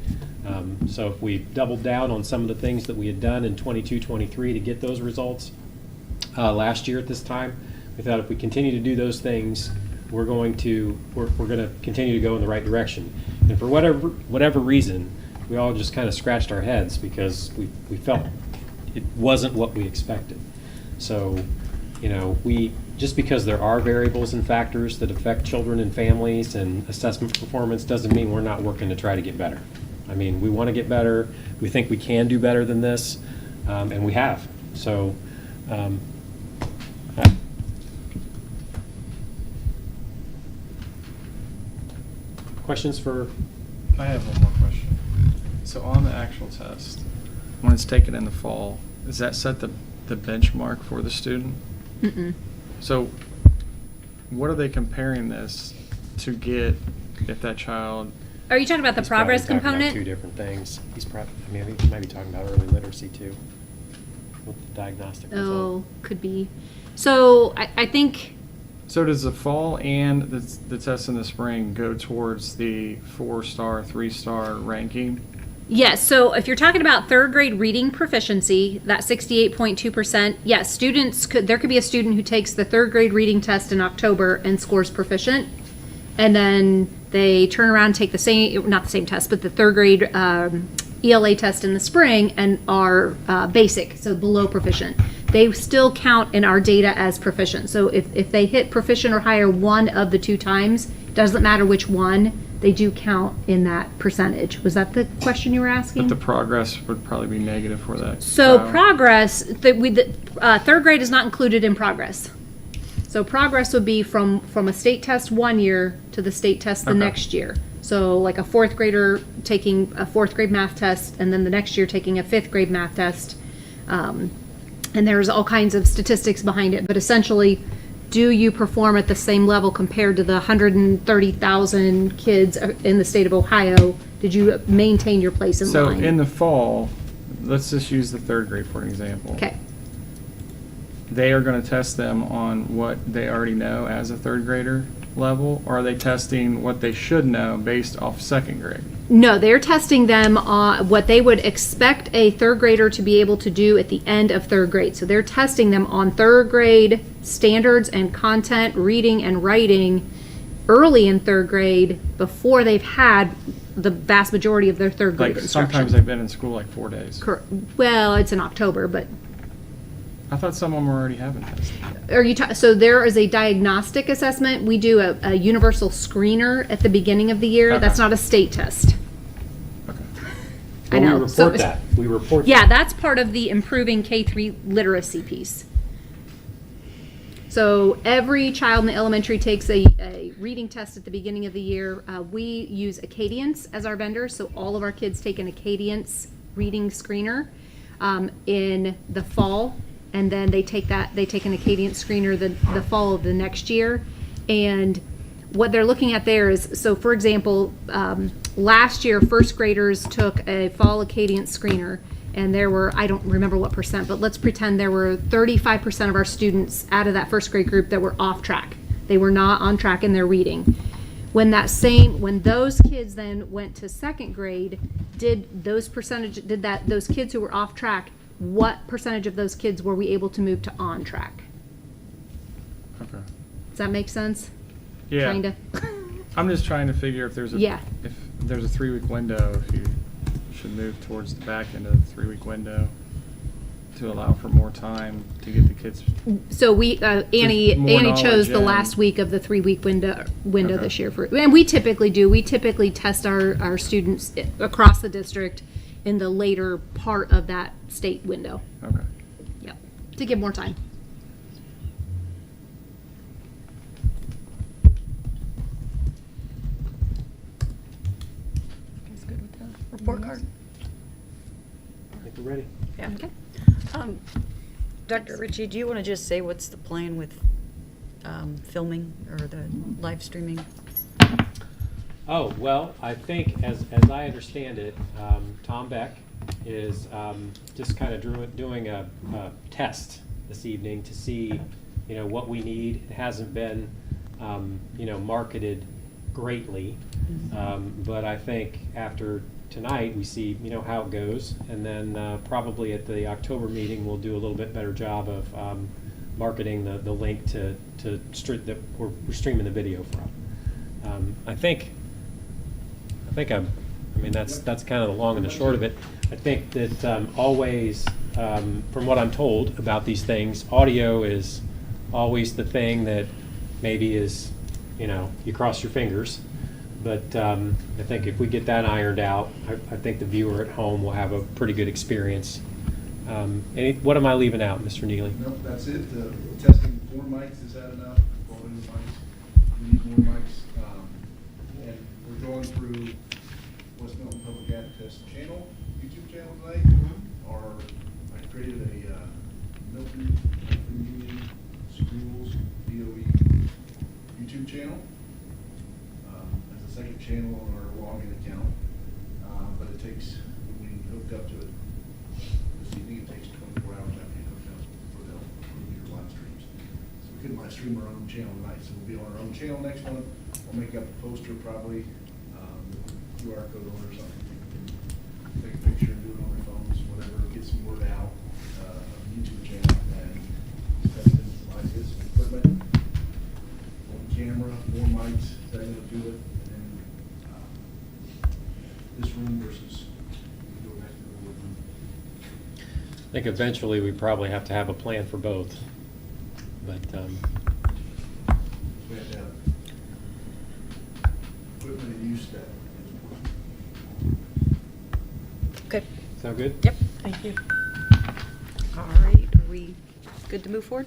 S1: So if we doubled down on some of the things that we had done in 22-23 to get those results last year at this time, we thought if we continue to do those things, we're going to continue to go in the right direction. And for whatever reason, we all just kind of scratched our heads because we felt it wasn't what we expected. So, we just because there are variables and factors that affect children and families and assessment performance doesn't mean we're not working to try to get better. I mean, we want to get better. We think we can do better than this, and we have. So, questions for?
S8: I have one more question. So on the actual test, when it's taken in the fall, does that set the benchmark for the student?
S7: Mm-mm.
S8: So what are they comparing this to get if that child...
S7: Are you talking about the
S1: He's probably
S7: progress
S1: talking about
S7: component?
S1: two different things. He's probably, he might be talking about early literacy too, with the diagnostic result.
S7: Oh, could be. So I think,
S8: So does the fall and the test in the spring go towards the 4-star, 3-star ranking?
S7: yes, so if you're talking about third grade reading proficiency, that 68.2%, yes, there could be a student who takes the third grade reading test in October and scores proficient, and then they turn around and take not the same test, but the third grade ELA test in the spring and are basic, so below proficient. They still count in our data as proficient. So if they hit proficient or higher one of the 2 times, doesn't matter which one, they do count in that percentage. Was that the question you were asking?
S8: But the progress would probably be negative for that.
S7: So
S8: child.
S7: progress, third grade is not included in progress. So progress would be from a state test 1 year to the state test the
S8: Okay.
S7: next year. So like a 4th grader taking a 4th grade math test, and then the next year taking a 5th grade math test. And there's all kinds of statistics behind it, but essentially, do you perform at the same level compared to the 130,000 kids in the state of Ohio? Did you maintain your place in
S8: So
S7: line?
S8: in the fall, let's just use the 3rd grade for an example.
S7: Okay.
S8: They are going to test them on what they already know as a 3rd grader level, or are they testing what they should know based off 2nd grade?
S7: No, they're testing them on what they would expect a 3rd grader to be able to do at the end of 3rd grade. So they're testing them on 3rd grade standards and content, reading and writing early in 3rd grade before they've had the vast majority of their 3rd grade
S8: Like
S7: instruction.
S8: sometimes they've been in school like 4 days.
S7: Well, it's in October, but
S8: I thought some of them were already having tests.
S7: are you so there is a diagnostic assessment. We do a universal screener at the beginning of the year.
S8: Okay.
S7: That's not a state test.
S8: Okay.
S7: I
S1: Well,
S7: know.
S1: We report
S7: So-
S1: that. We report
S7: Yeah,
S1: that.
S7: that's part of the improving K-3 literacy piece. So every child in the elementary takes a reading test at the beginning of the year. We use Acadience as our vendor, so all of our kids take an Acadience reading screener in the fall, and then they take an Acadience screener the fall of the next year. And what they're looking at there is, so for example, last year, 1st graders took a fall Acadience screener, and there were, I don't remember what percent, but let's pretend there were 35% of our students out of that 1st grade group that were off track. They were not on track in their reading. When those kids then went to 2nd grade, those kids who were off track, what percentage of those kids were we able to move to on track?
S8: Okay.
S7: Does that make sense?
S8: Yeah.
S7: Kinda.
S8: I'm just trying to figure if there's a
S7: Yeah.
S8: if there's a 3-week window, if you should move towards the back end of the 3-week window to allow for more time to get the kids.
S7: So we, Annie
S8: more
S7: chose
S8: knowledge
S7: the
S8: in.
S7: last week of the 3-week window
S8: Okay.
S7: this year and we typically test our students across the district in the later part of that state window.
S8: Okay.
S7: Yep. To give more time.
S6: That's good with the report card.
S1: I think we're ready.
S3: Yeah.
S7: Okay.
S3: Dr. Ritchie, do you want to just say what's the plan with filming or the live streaming?
S1: Oh, well, I think, as I understand it, Tom Beck is just kind of doing a test this evening to see, what we need. It hasn't been, marketed greatly, but I think after tonight, we see, how it goes, and then probably at the October meeting, we'll do a little bit better job of marketing the link to that we're streaming the video from. I think that's kind of the long and the short of it. I think that always, from what I'm told about these things, audio is always the thing that maybe is, you cross your fingers. But I think if we get that ironed out, I think the viewer at home will have a pretty good experience. What am I leaving out, Mr. Neely?
S9: Nope, that's it. Testing 4 mics, is that enough? Quality of mics. We need more mics. And we're going through West Milton Public Access channel, YouTube channel tonight. I created a Milton-Union Schools DOE YouTube channel as a second channel on our login account. But it takes, when we hooked up to it this evening, it takes 24 hours after you hook up for the approve your live streams. So we couldn't live stream our own channel tonight, so we'll be on our own channel next month. We'll make up a poster probably, QR code on or something. Take a picture and do it on our phones, whatever, get some word out of the YouTube channel and test it like this equipment. One camera, 4 mics, is that gonna do it? And then this room versus we go
S1: I think eventually we probably have to have a plan for both. But,
S9: We have to have equipment and use that.
S3: Okay.
S1: sound good?
S3: Yep. Thank you. All right, are we good to move forward?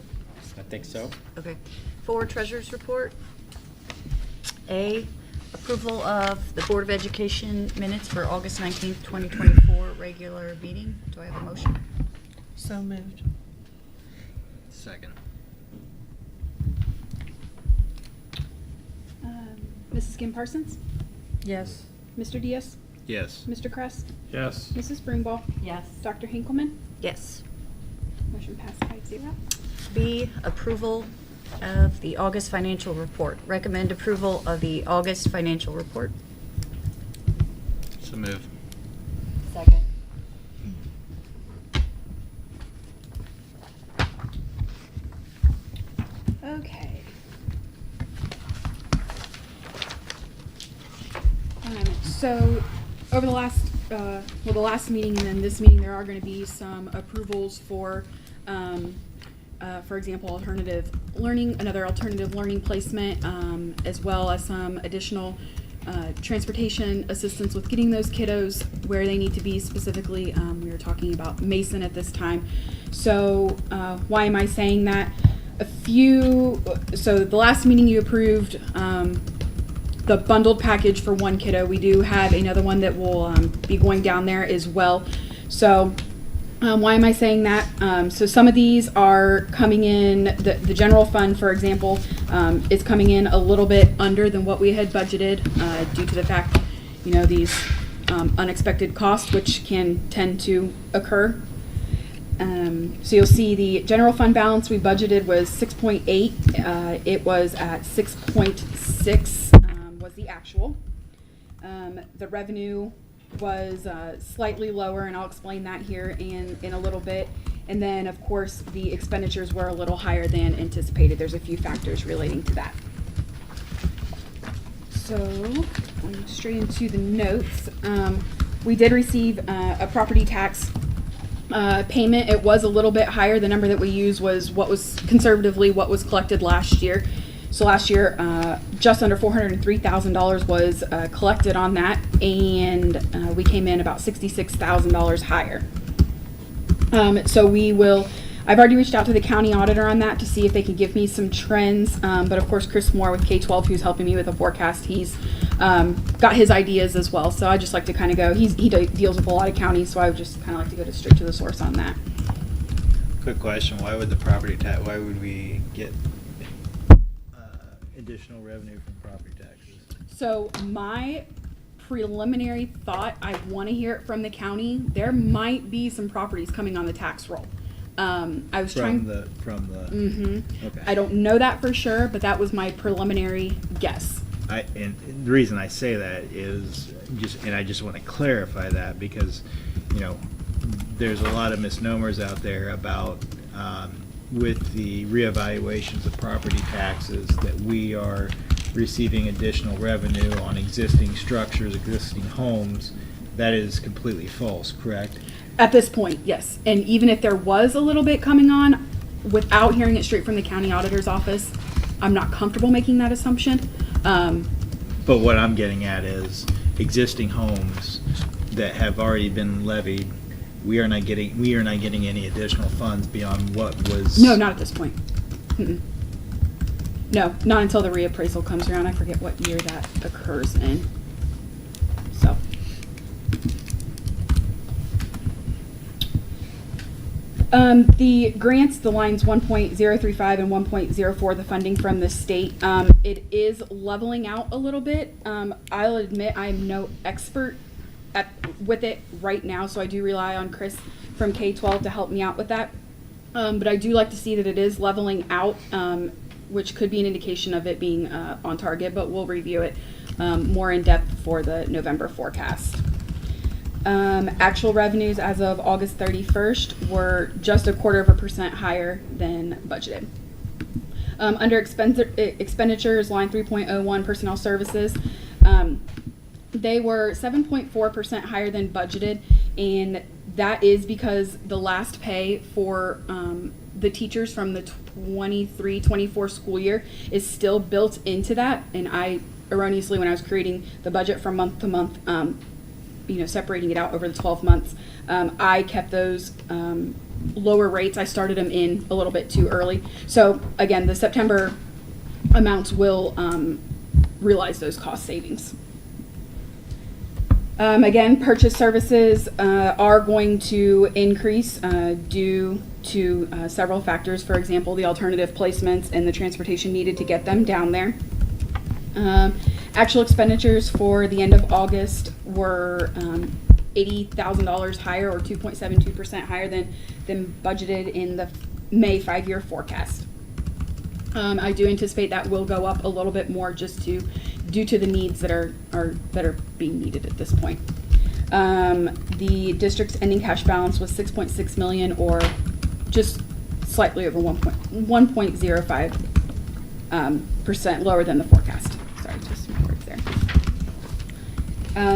S1: I think so.
S3: Okay. For treasurer's report, A, approval of the Board of Education minutes for August 19th, 2024 regular meeting. Do I have a motion?
S6: So moved.
S4: Second.
S5: Mrs. Kim Parsons?
S6: Yes.
S5: Mr. Diaz?
S4: Yes.
S5: Mr. Kress?
S8: Yes.
S5: Mrs. Springball?
S2: Yes.
S5: Dr. Hinkleman?
S3: Yes.
S5: Motion passed 5-0.
S3: B, approval of the August financial report. Recommend approval of the August financial report.
S4: So move.
S2: Second.
S5: Okay. So, over the last, the last meeting and then this meeting, there are going to be some approvals for example, alternative learning, another alternative learning placement, as well as some additional transportation assistance with getting those kiddos where they need to be. Specifically, we were talking about Mason at this time. So, why am I saying that? So the last meeting you approved the bundled package for one kiddo. We do have another one that will be going down there as well. So why am I saying that? So some of these are coming in, the general fund, for example, is coming in a little bit under than what we had budgeted due to the fact, these unexpected costs, which can tend to occur. So you'll see the general fund balance we budgeted was 6.8. It was at 6.6 was the actual. The revenue was slightly lower, and I'll explain that here in a little bit. And then, of course, the expenditures were a little higher than anticipated. There's a few factors relating to that. So, going straight into the notes, we did receive a property tax payment. It was a little bit higher. The number that we used was what was conservatively what was collected last year. So last year, just under $403,000 was collected on that, and we came in about $66,000 higher. So I've already reached out to the county auditor on that to see if they can give me some trends. But of course, Chris Moore with K-12, who's helping me with the forecast, he's got his ideas as well. So I just like to kind of go, he deals with a lot of counties, so I would just kind of like to go straight to the source on that.
S4: Quick question, why would we get additional revenue from property taxes?
S5: So my preliminary thought, I want to hear it from the county. There might be some properties coming on the tax roll. I was
S4: From
S5: trying.
S4: the.
S5: Mm-hmm.
S4: Okay.
S5: I don't know that for sure, but that was my preliminary guess.
S4: And the reason I say that is I just want to clarify that because, there's a lot of misnomers out there about, with the reevaluations of property taxes, that we are receiving additional revenue on existing structures, existing homes. That is completely false, correct?
S5: At this point, yes. And even if there was a little bit coming on, without hearing it straight from the county auditor's office, I'm not comfortable making that assumption.
S4: But what I'm getting at is existing homes that have already been levied, we are not getting any additional funds beyond what was.
S5: No, not at this point. Mm-mm. No, not until the reappraisal comes around. I forget what year that occurs in. So. The grants, the lines 1.035 and 1.04, the funding from the state, it is leveling out a little bit. I'll admit I'm no expert with it right now, so I do rely on Chris from K-12 to help me out with that. But I do like to see that it is leveling out, which could be an indication of it being on target, but we'll review it more in depth for the November forecast. Actual revenues as of August 31st were just 0.25% higher than budgeted. Under expenditures, line 3.01, personnel services, they were 7.4% higher than budgeted, and That is because the last pay for the teachers from the 23-24 school year is still built into that. And I erroneously, when I was creating the budget from month to month, separating it out over the 12 months, I kept those lower rates. I started them in a little bit too early. So again, the September amounts will realize those cost savings. Again, purchase services are going to increase due to several factors. For example, the alternative placements and the transportation needed to get them down there. Actual expenditures for the end of August were $80,000 higher, or 2.72% higher than budgeted in the May 5-year forecast. I do anticipate that will go up a little bit more just due to the needs that are being needed at this point. The district's ending cash balance was $6.6 million, or just slightly over 1.05% lower than the forecast. Sorry, just some words there.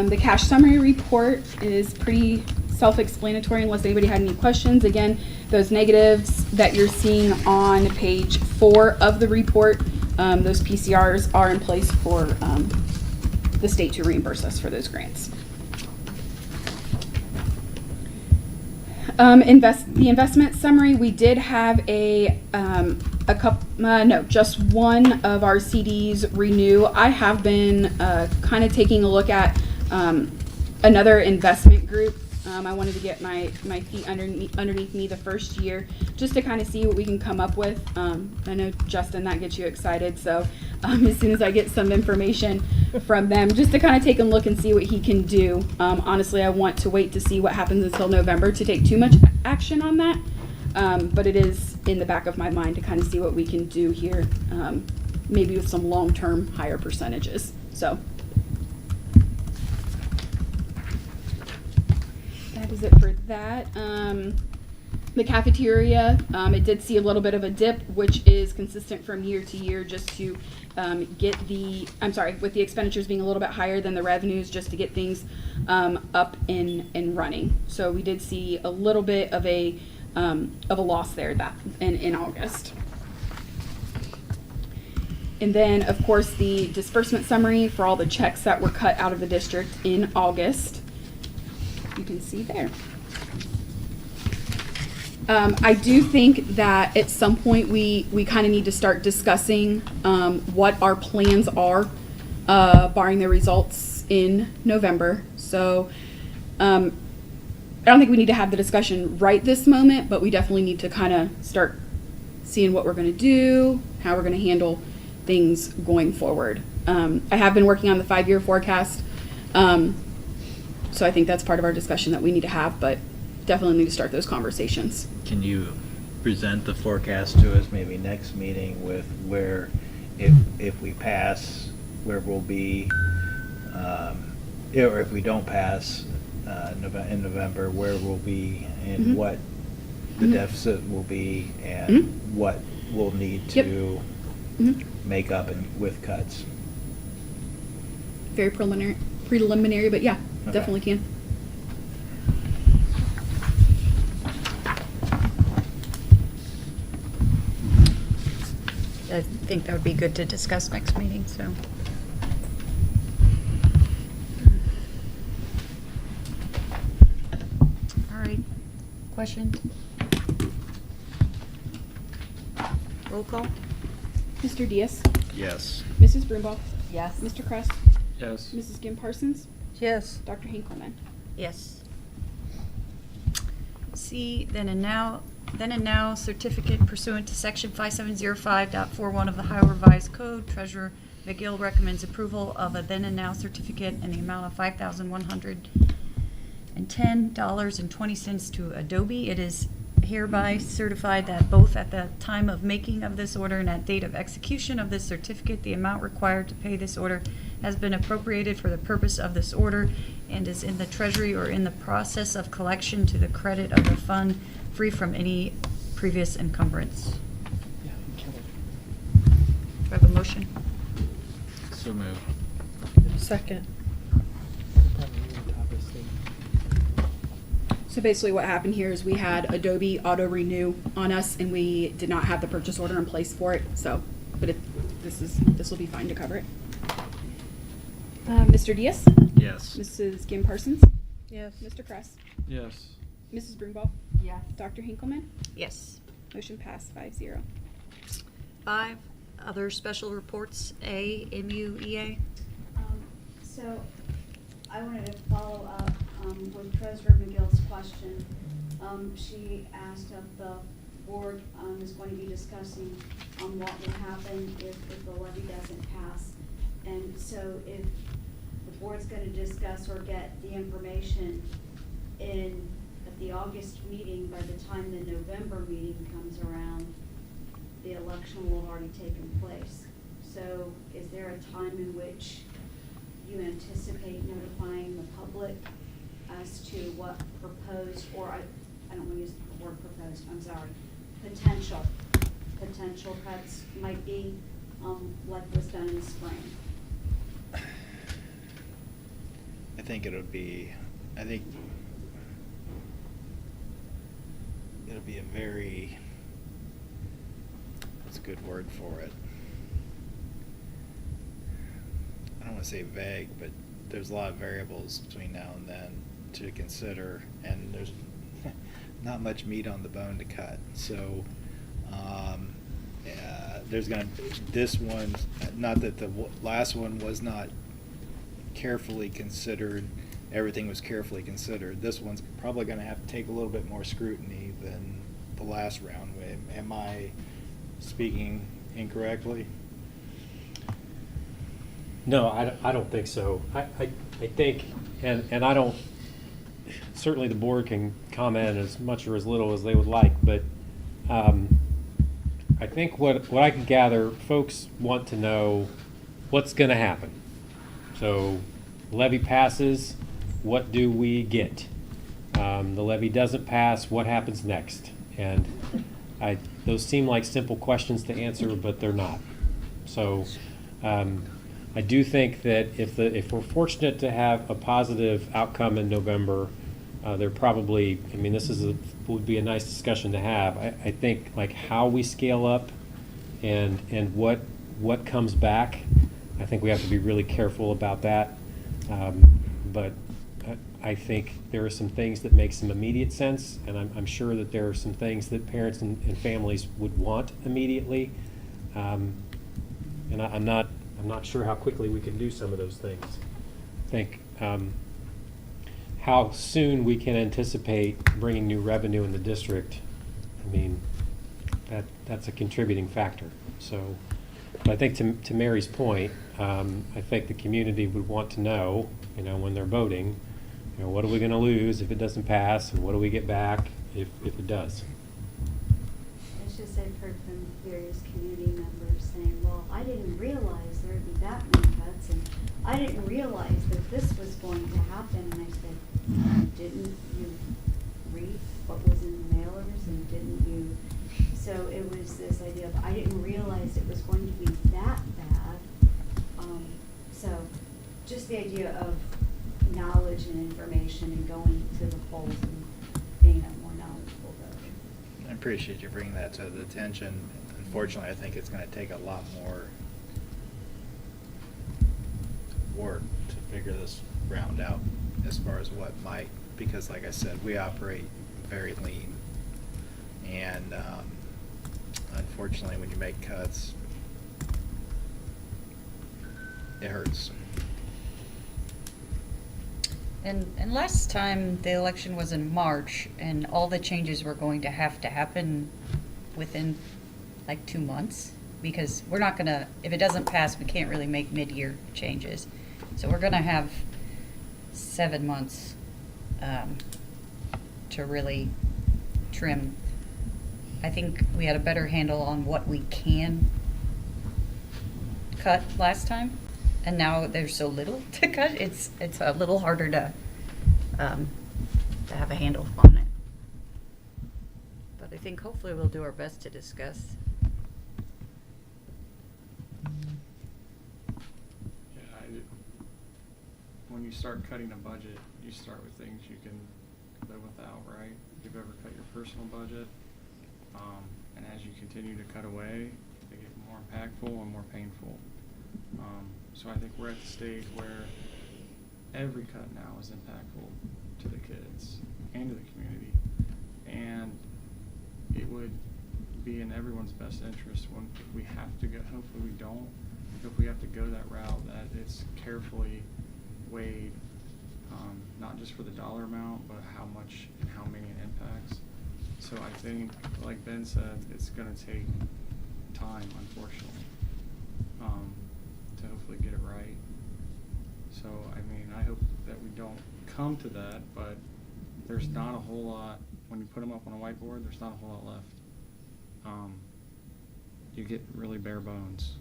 S5: The cash summary report is pretty self-explanatory unless anybody had any questions. Again, those negatives that you're seeing on page 4 of the report, those PCRs are in place for the state to reimburse us for those grants. The investment summary, we did have just one of our CDs renew. I have been kind of taking a look at another investment group. I wanted to get my feet underneath me the first year, just to kind of see what we can come up with. I know, Justin, that gets you excited. So as soon as I get some information from them, just to kind of take a look and see what he can do. Honestly, I want to wait to see what happens until November to take too much action on that. But it is in the back of my mind to kind of see what we can do here, maybe with some long-term higher percentages. So that is it for that. The cafeteria, it did see a little bit of a dip, which is consistent from year to year, just to with the expenditures being a little bit higher than the revenues, just to get things up and running. So we did see a little bit of a loss there in August. And then, of course, the disbursement summary for all the checks that were cut out of the district in August. You can see there. I do think that at some point we kind of need to start discussing what our plans are, barring the results in November. So I don't think we need to have the discussion right this moment, but we definitely need to kind of start seeing what we're going to do, how we're going to handle things going forward. I have been working on the 5-year forecast. So I think that's part of our discussion that we need to have, but definitely need to start those conversations.
S4: Can you present the forecast to us maybe next meeting with where, if we pass, where we'll be, or if we don't pass in November, where we'll be, and what the deficit will be, and what we'll need to make up with cuts?
S5: Very preliminary, but yeah,
S4: Okay.
S5: definitely can.
S3: I think that would be good to discuss next meeting, so. All right, questions? Roll call?
S5: Mr. Diaz,
S4: Yes.
S5: Mrs. Brumbaugh,
S2: Yes.
S5: Mr. Kress,
S8: Yes.
S5: Mrs. Kim Parsons,
S6: Yes.
S5: Dr. Hinkleman.
S3: Yes. C, then and now certificate pursuant to section 5705.41 of the Ohio Revised Code. Treasurer McGill recommends approval of a then and now certificate in the amount of $5,110.20 to Adobe. It is hereby certified that both at the time of making of this order and at date of execution of this certificate, the amount required to pay this order has been appropriated for the purpose of this order and is in the treasury or in the process of collection to the credit of the fund, free from any previous encumbrance. Do I have a motion?
S4: So move.
S6: Second.
S5: So basically what happened here is we had Adobe auto renew on us and we did not have the purchase order in place for it, so, but this will be fine to cover it. Mr. Diaz?
S4: Yes.
S5: Mrs. Kim Parsons?
S6: Yes.
S5: Mr. Kress?
S8: Yes.
S5: Mrs. Broomball?
S2: Yes.
S5: Dr. Hinkleman?
S3: Yes.
S5: Motion passed 5-0.
S3: 5, other special reports, A, MUEA.
S10: So I wanted to follow up with Treasurer McGill's question. She asked if the board is going to be discussing what would happen if the levy doesn't pass. And so if the board's going to discuss or get the information at the August meeting, by the time the November meeting comes around, the election will have already taken place. So is there a time in which you anticipate notifying the public as to what proposed, or I don't want to use the word proposed, I'm sorry, potential cuts might be, like was done in the spring?
S4: I think it'll be a very, what's a good word for it? I don't want to say vague, but there's a lot of variables between now and then to consider, and there's not much meat on the bone to cut. So this one, not that the last one was not carefully considered, everything was carefully considered. This one's probably going to have to take a little bit more scrutiny than the last round. Am I speaking incorrectly?
S1: No, I don't think so. I think, and I don't, certainly the board can comment as much or as little as they would like, but I think what I can gather, folks want to know what's going to happen. So levy passes, what do we get? The levy doesn't pass, what happens next? And those seem like simple questions to answer, but they're not. So I do think that if we're fortunate to have a positive outcome in November, they're probably, I mean, would be a nice discussion to have. I think like how we scale up and what comes back, I think we have to be really careful about that. But I think there are some things that make some immediate sense, and I'm sure that there are some things that parents and families would want immediately. And I'm not sure how quickly we can do some of those things. I think how soon we can anticipate bringing new revenue in the district, I mean, that's a contributing factor. So I think to Mary's point, I think the community would want to know, when they're voting, what are we going to lose if it doesn't pass, and what do we get back if it does?
S10: It's just I've heard from various community members saying, well, I didn't realize there would be that many cuts, and I didn't realize that this was going to happen. And I said, didn't you read what was in the mailers, and didn't you? So it was this idea of, I didn't realize it was going to be that bad. So just the idea of knowledge and information and going to the polls and being a more knowledgeable voter.
S4: I appreciate you bringing that to the attention. Unfortunately, I think it's going to take a lot more work to figure this round out as far as what might, because like I said, we operate very lean. And unfortunately, when you make cuts, it hurts.
S3: And last time the election was in March, and all the changes were going to have to happen within like 2 months, because we're not gonna, if it doesn't pass, we can't really make mid-year changes. So we're gonna have 7 months to really trim. I think we had a better handle on what we can cut last time, and now there's so little to cut. It's a little harder to have a handle on it. But I think hopefully we'll do our best to discuss.
S8: When you start cutting a budget, you start with things you can live without, right? If you've ever cut your personal budget, and as you continue to cut away, they get more impactful and more painful. So I think we're at the stage where every cut now is impactful to the kids and to the community, and it would be in everyone's best interest when if we have to go, hopefully we don't, if we have to go that route, that it's carefully weighed, not just for the dollar amount, but how much and how many it impacts. So I think, like Ben said, it's gonna take time, unfortunately, to hopefully get it right. So, I mean, I hope that we don't come to that, but there's not a whole lot, when you put them up on a whiteboard, there's not a whole lot left. You get really bare bones.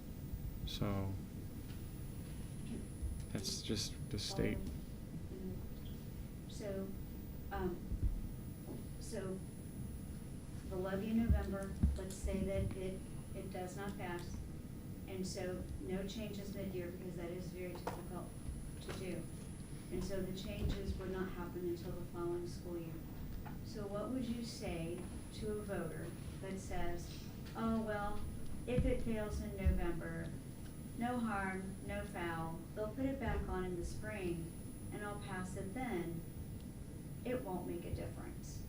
S8: So, that's just the state.
S10: So the levy in November, let's say that it does not pass, and so no changes mid-year, because that is very difficult to do. And so the changes would not happen until the following school year. So what would you say to a voter that says, oh, well, if it fails in November, no harm, no foul, they'll put it back on in the spring, and I'll pass it then, it won't make a difference.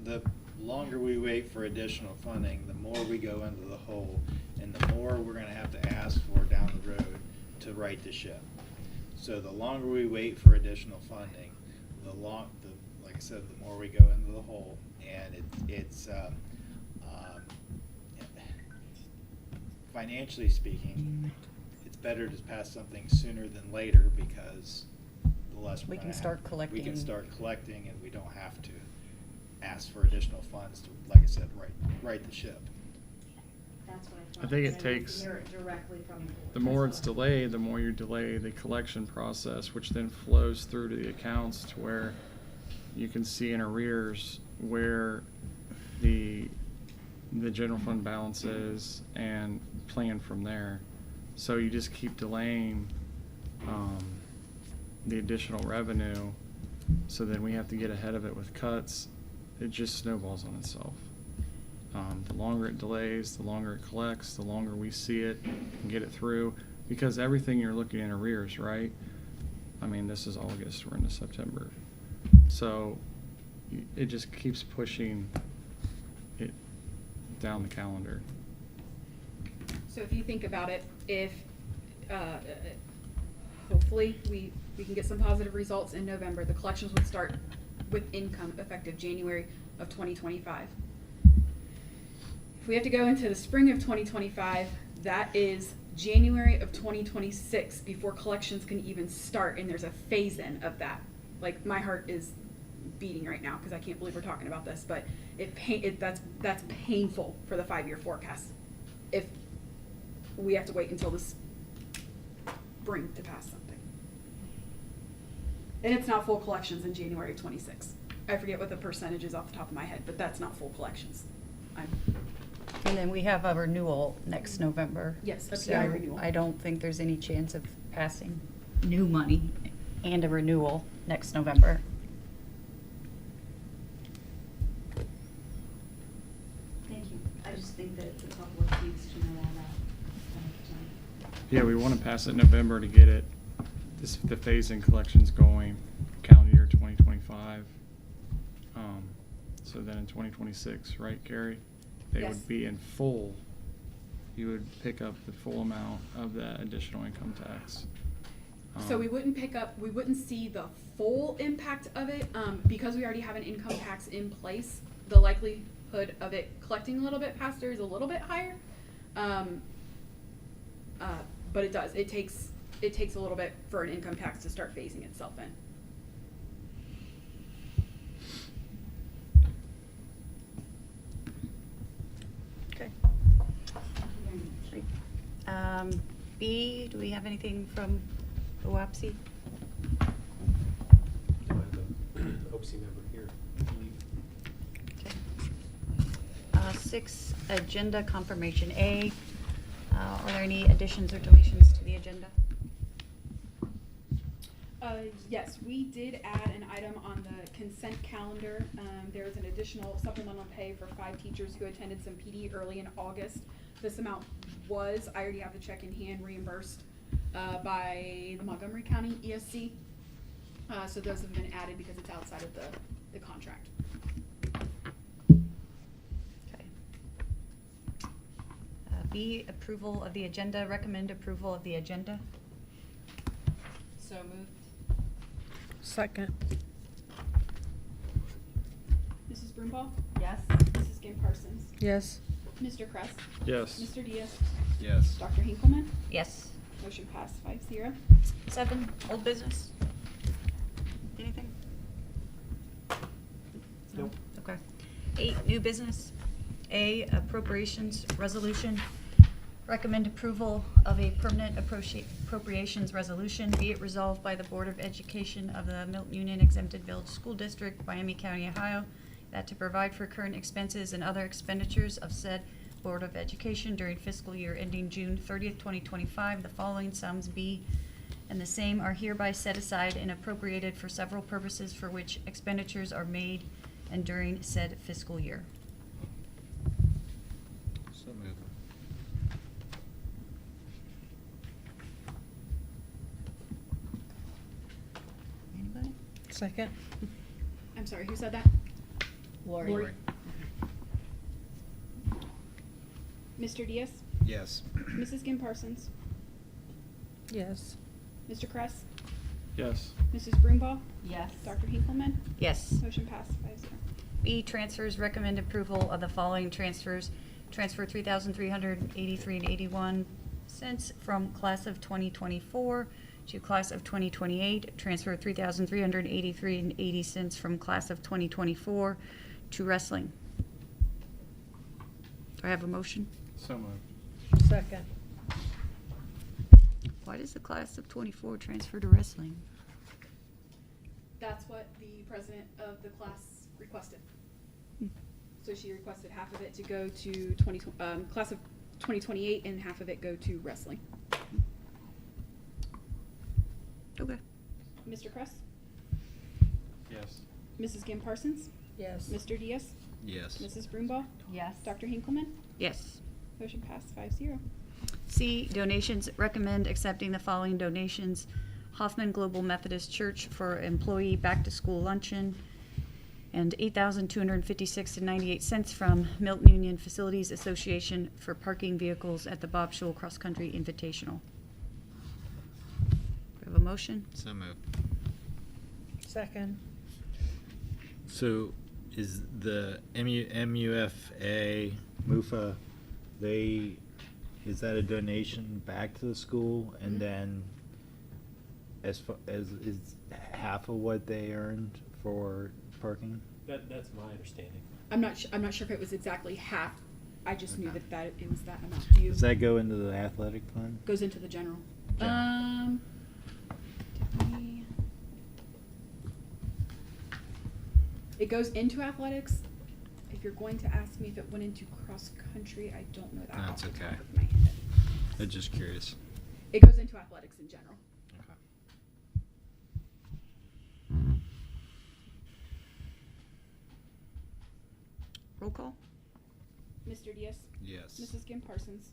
S4: The longer we wait for additional funding, the more we go into the hole, and the more we're gonna have to ask for down the road to right the ship. So the longer we wait for additional funding, like I said, the more we go into the hole, and it's financially speaking, it's better to pass something sooner than later, because the less
S3: We
S4: we're
S3: can
S4: gonna
S3: start
S4: have.
S3: collecting.
S4: We can start collecting, and we don't have to ask for additional funds to, like I said, right the ship.
S10: That's what I thought.
S8: I think it
S10: and I
S8: takes,
S10: hear it directly from the board.
S8: the more
S10: That's
S8: it's
S10: what I-
S8: delayed, the more you delay the collection process, which then flows through to the accounts to where you can see in arrears where the general fund balance is and plan from there. So you just keep delaying the additional revenue, so then we have to get ahead of it with cuts. It just snowballs on itself. The longer it delays, the longer it collects, the longer we see it and get it through, because everything you're looking in arrears, right? I mean, this is August, we're into September. So it just keeps pushing it down the calendar.
S5: So if you think about it, if, hopefully we can get some positive results in November, the collections would start with income effective January of 2025. If we have to go into the spring of 2025, that is January of 2026 before collections can even start, and there's a phase-in of that. Like, my heart is beating right now because I can't believe we're talking about this, but that's painful for the 5-year forecast if we have to wait until the spring to pass something. And it's not full collections in January of 26. I forget what the percentage is off the top of my head, but that's not full collections.
S3: And then we have a renewal next November.
S5: Yes, a
S3: So
S5: PI renewal.
S3: I don't think there's any chance of passing new money and a renewal next November.
S10: Thank you. I just think that the public needs to know all that.
S8: Yeah, we want to pass it in November to get it, the phase-in collections going, calendar year 2025. So then in 2026, right, Gary? They
S5: Yes.
S8: would be in full, you would pick up the full amount of that additional income tax.
S5: So we wouldn't see the full impact of it, because we already have an income tax in place. The likelihood of it collecting a little bit faster is a little bit higher. But it does, it takes a little bit for an income tax to start phasing itself in.
S3: Okay. B, do we have anything from OAPSI?
S1: I have the OPSI member here.
S3: Okay. 6, agenda confirmation. A, are there any additions or deletions to the agenda?
S5: Yes, we did add an item on the consent calendar. There is an additional supplemental pay for 5 teachers who attended some PD early in August. This amount was, I already have the check in hand, reimbursed by the Montgomery County ESC. So those have been added because it's outside of the contract.
S3: Okay. B, approval of the agenda, recommend approval of the agenda.
S2: So moved.
S6: Second.
S5: Mrs. Broombaugh?
S2: Yes.
S5: Mrs. Ginn Parsons?
S6: Yes.
S5: Mr. Kress?
S8: Yes.
S5: Mr. Diaz?
S4: Yes.
S5: Dr. Hinkleman?
S3: Yes.
S5: Motion passed 5-0.
S3: 7, old business. Anything?
S1: Nope.
S3: Okay. 8, new business. A, appropriations resolution. Recommend approval of a permanent appropriations resolution. Be it resolved by the Board of Education of the Milton-Union Exempted Village School District, Miami County, Ohio, that to provide for current expenses and other expenditures of said Board of Education during fiscal year ending June 30th, 2025, the following sums be and the same are hereby set aside and appropriated for several purposes for which expenditures are made and during said fiscal year.
S4: So moved.
S3: Anybody?
S6: Second.
S5: I'm sorry, who said that?
S2: Lori.
S5: Lori. Mr. Diaz?
S4: Yes.
S5: Mrs. Ginn Parsons?
S6: Yes.
S5: Mr. Kress?
S8: Yes.
S5: Mrs. Broombaugh?
S2: Yes.
S5: Dr. Hinkleman?
S3: Yes.
S5: Motion passed 5-0.
S3: B, transfers, recommend approval of the following transfers. Transfer 3,383 and 81 cents from class of 2024 to class of 2028. Transfer 3,383 and 80 cents from class of 2024 to wrestling. Do I have a motion?
S8: So moved.
S6: Second.
S3: Why does the class of 24 transfer to wrestling?
S5: That's what the president of the class requested.
S3: Hmm.
S5: So she requested half of it to go to class of 2028 and half of it go to wrestling.
S3: Okay.
S5: Mr. Kress?
S8: Yes.
S5: Mrs. Ginn Parsons?
S6: Yes.
S5: Mr. Diaz?
S4: Yes.
S5: Mrs. Broombaugh?
S2: Yes.
S5: Dr. Hinkleman?
S3: Yes.
S5: Motion passed 5-0.
S3: C, donations, recommend accepting the following donations. Hoffman Global Methodist Church for employee back-to-school luncheon, and $8,256.98 from Milton-Union Facilities Association for parking vehicles at the Bob Schul Cross Country Invitational. We have a motion?
S4: So moved.
S6: Second.
S4: So is the MUFA, is that a donation back to the school? And
S5: Mhm.
S4: then as far as is half of what they earned for parking?
S1: That's my understanding.
S5: I'm not sure if it was exactly half. I just knew
S4: Okay.
S5: that it was that amount. Do you?
S4: Does that go into the athletic fund?
S5: Goes into the general.
S4: General.
S5: Did we- It goes into athletics. If you're going to ask me if it went into cross country, I don't know that
S4: That's
S5: off the top
S4: okay.
S5: of my head.
S4: I'm just curious.
S5: It goes into athletics in general.
S4: Okay.
S3: Roll call?
S5: Mr. Diaz?
S4: Yes.
S5: Mrs. Ginn Parsons?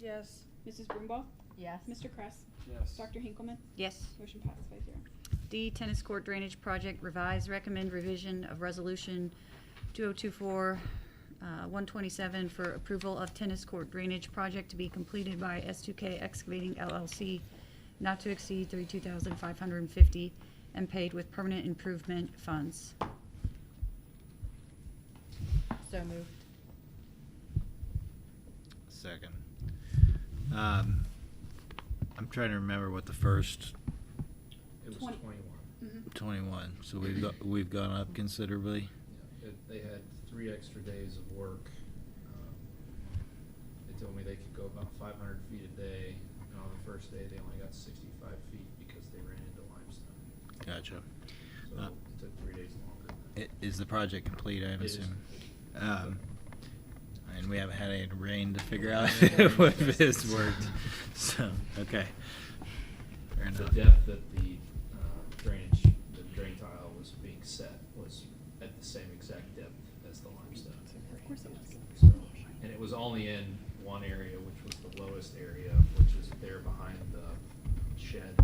S6: Yes.
S5: Mrs. Broombaugh?
S2: Yes.
S5: Mr. Kress?
S8: Yes.
S5: Dr. Hinkleman?
S3: Yes.
S5: Motion passed 5-0.
S3: D, tennis court drainage project revised, recommend revision of resolution 2024 127 for approval of tennis court drainage project to be completed by S2K Excavating LLC, not to exceed $32,550 and paid with permanent improvement funds.
S2: So moved.
S4: Second. I'm trying to remember what the first
S11: It was
S5: 20.
S11: 21.
S5: Mhm.
S4: 21. So we've gone up considerably.
S11: Yeah, they had 3 extra days of work. They told me they could go about 500 feet a day, and on the first day they only got 65 feet because they ran into limestone.
S4: Gotcha.
S11: So it took 3 days longer.
S4: Is the project complete? I'm
S11: It is
S4: assuming.
S11: complete.
S4: And we haven't had any rain to figure out if this worked. So okay. Fair enough.
S11: the depth that the the drain tile was being set was at the same exact depth as the limestone.
S5: Of course it was.
S11: So, and it was only in one area, which was the lowest area, which is there behind the shed,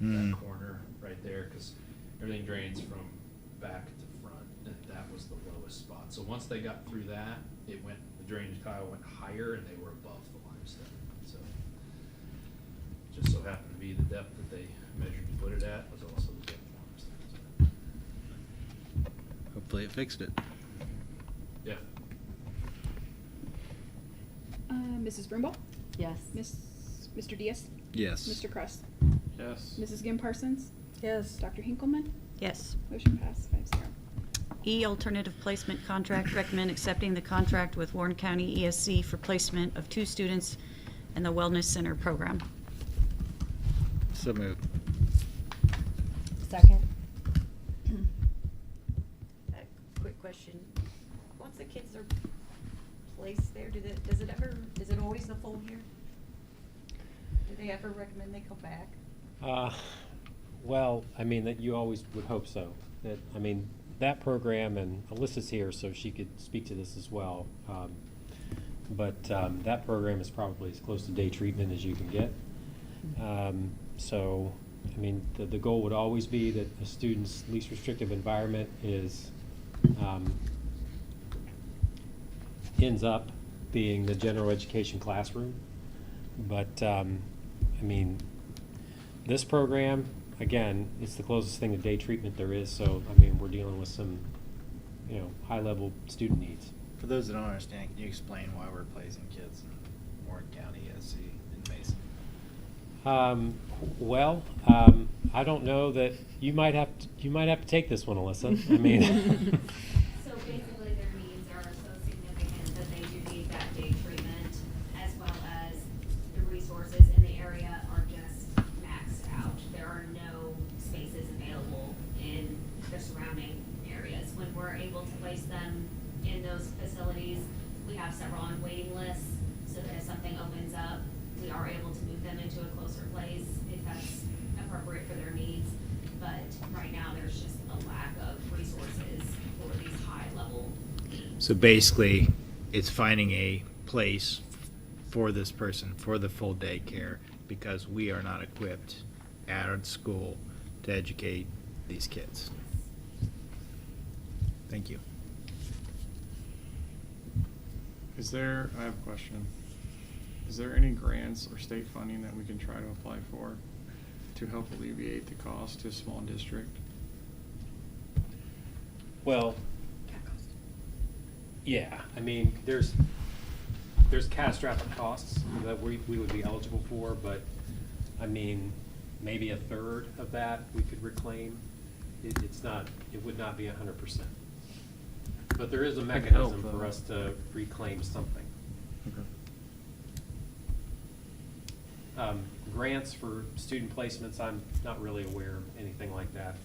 S11: that corner right there, because everything drains from back to front, and that was the lowest spot. So once they got through that, the drainage tile went higher, and they were above the limestone. So just so happened to be the depth that they measured to put it at was also the depth of limestone.
S4: Hopefully it fixed it.
S11: Yeah.
S5: Mrs. Brumbault?
S2: Yes.
S5: Mr. Diaz?
S4: Yes.
S5: Mr. Kress?
S8: Yes.
S5: Mrs. Gim Parsons?
S6: Yes.
S5: Dr. Hinkleman?
S3: Yes.
S5: Motion passed 5-0.
S3: E, alternative placement contract, recommend accepting the contract with Warren County ESC for placement of 2 students in the Wellness Center program.
S4: So moved.
S2: Second.
S3: Quick question. Once the kids are placed there, is it always the full year? Do they ever recommend they come back?
S1: Well, I mean, that you always would hope so. That program, and Alyssa's here, so she could speak to this as well. But that program is probably as close to day treatment as you can get. So, I mean, the goal would always be that a student's least restrictive environment ends up being the general education classroom. But, I mean, this program, again, it's the closest thing to day treatment there is. So, I mean, we're dealing with some, high-level student needs.
S4: For those that don't understand, can you explain why we're placing kids in Warren County ESC in Mason?
S1: I don't know that you might have to take this one, Alyssa. I mean,
S12: So basically, their needs are so significant that they do need that day treatment, as well as the resources in the area are just maxed out. There are no spaces available in the surrounding areas. When we're able to place them in those facilities, we have several on waiting lists, so that if something opens up, we are able to move them into a closer place if that's appropriate for their needs. But right now, there's just a lack of resources for these high-level needs.
S4: So basically, it's finding a place for this person for the full day care because we are not equipped at our school to educate these kids. Thank you.
S8: I have a question. Is there any grants or state funding that we can try to apply for to help alleviate the cost to a small district?
S1: well, yeah, I mean, there's catastrophic costs that we would be eligible for, but, I mean, maybe a third of that we could reclaim. It would not be 100%. But there is a
S8: That could help,
S1: mechanism for
S8: though.
S1: us to reclaim something.
S8: Okay.
S1: Grants for student placements, I'm not really aware of anything like that.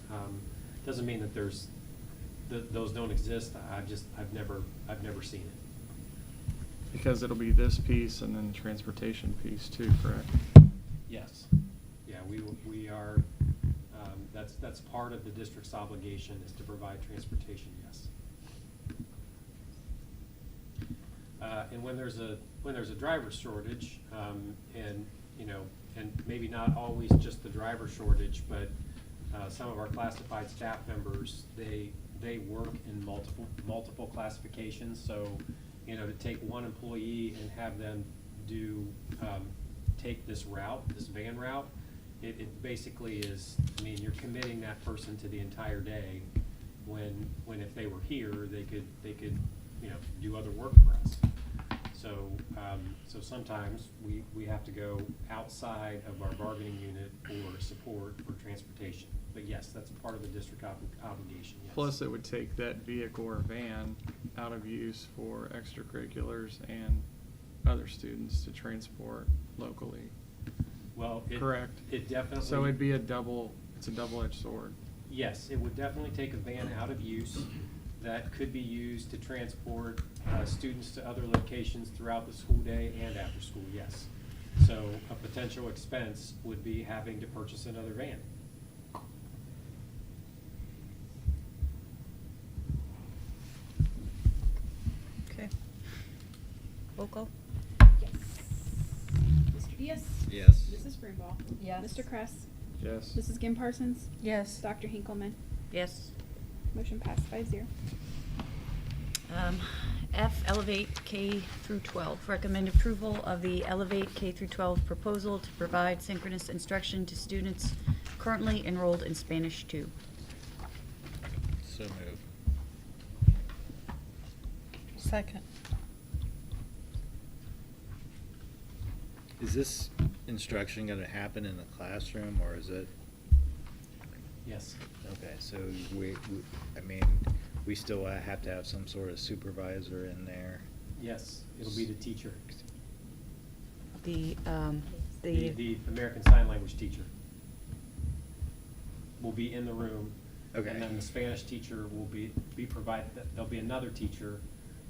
S1: Doesn't mean that those don't exist. I've never seen it.
S8: Because it'll be this piece and then the transportation piece too, correct?
S1: Yes. Yeah, we are, that's part of the district's obligation is to provide transportation, yes. And when there's a driver shortage, and maybe not always just the driver shortage, but some of our classified staff members, they work in multiple classifications. So, to take one employee and have them take this route, this van route, it basically is, I mean, you're committing that person to the entire day when if they were here, they could do other work for us. So sometimes we have to go outside of our bargaining unit for support or transportation. But yes, that's part of the district obligation, yes.
S8: Plus, it would take that vehicle or van out of use for extracurriculars and other students to transport locally.
S1: Well,
S8: Correct.
S1: It definitely.
S8: So it's a double-edged sword.
S1: Yes, it would definitely take a van out of use that could be used to transport students to other locations throughout the school day and after school, yes. So a potential expense would be having to purchase another van.
S3: Okay. Roll call?
S5: Yes. Mr. Diaz?
S4: Yes.
S5: Mrs. Greenball?
S2: Yes.
S5: Mr. Kress?
S8: Yes.
S5: Mrs. Kim Parsons?
S6: Yes.
S5: Dr. Hinkleman?
S3: Yes.
S5: Motion passed 5-0.
S3: F, Elevate K through 12. Recommend approval of the Elevate K through 12 proposal to provide synchronous instruction to students currently enrolled in Spanish 2.
S4: So move.
S6: Second.
S4: Is this instruction gonna happen in the classroom, or is it?
S1: Yes.
S4: Okay, so I mean, we still have to have some sort of supervisor in there.
S1: Yes, it'll be the teacher,
S3: The
S1: the American Sign Language teacher will be in the room.
S4: Okay.
S1: And then the Spanish teacher will be provided, there'll be another teacher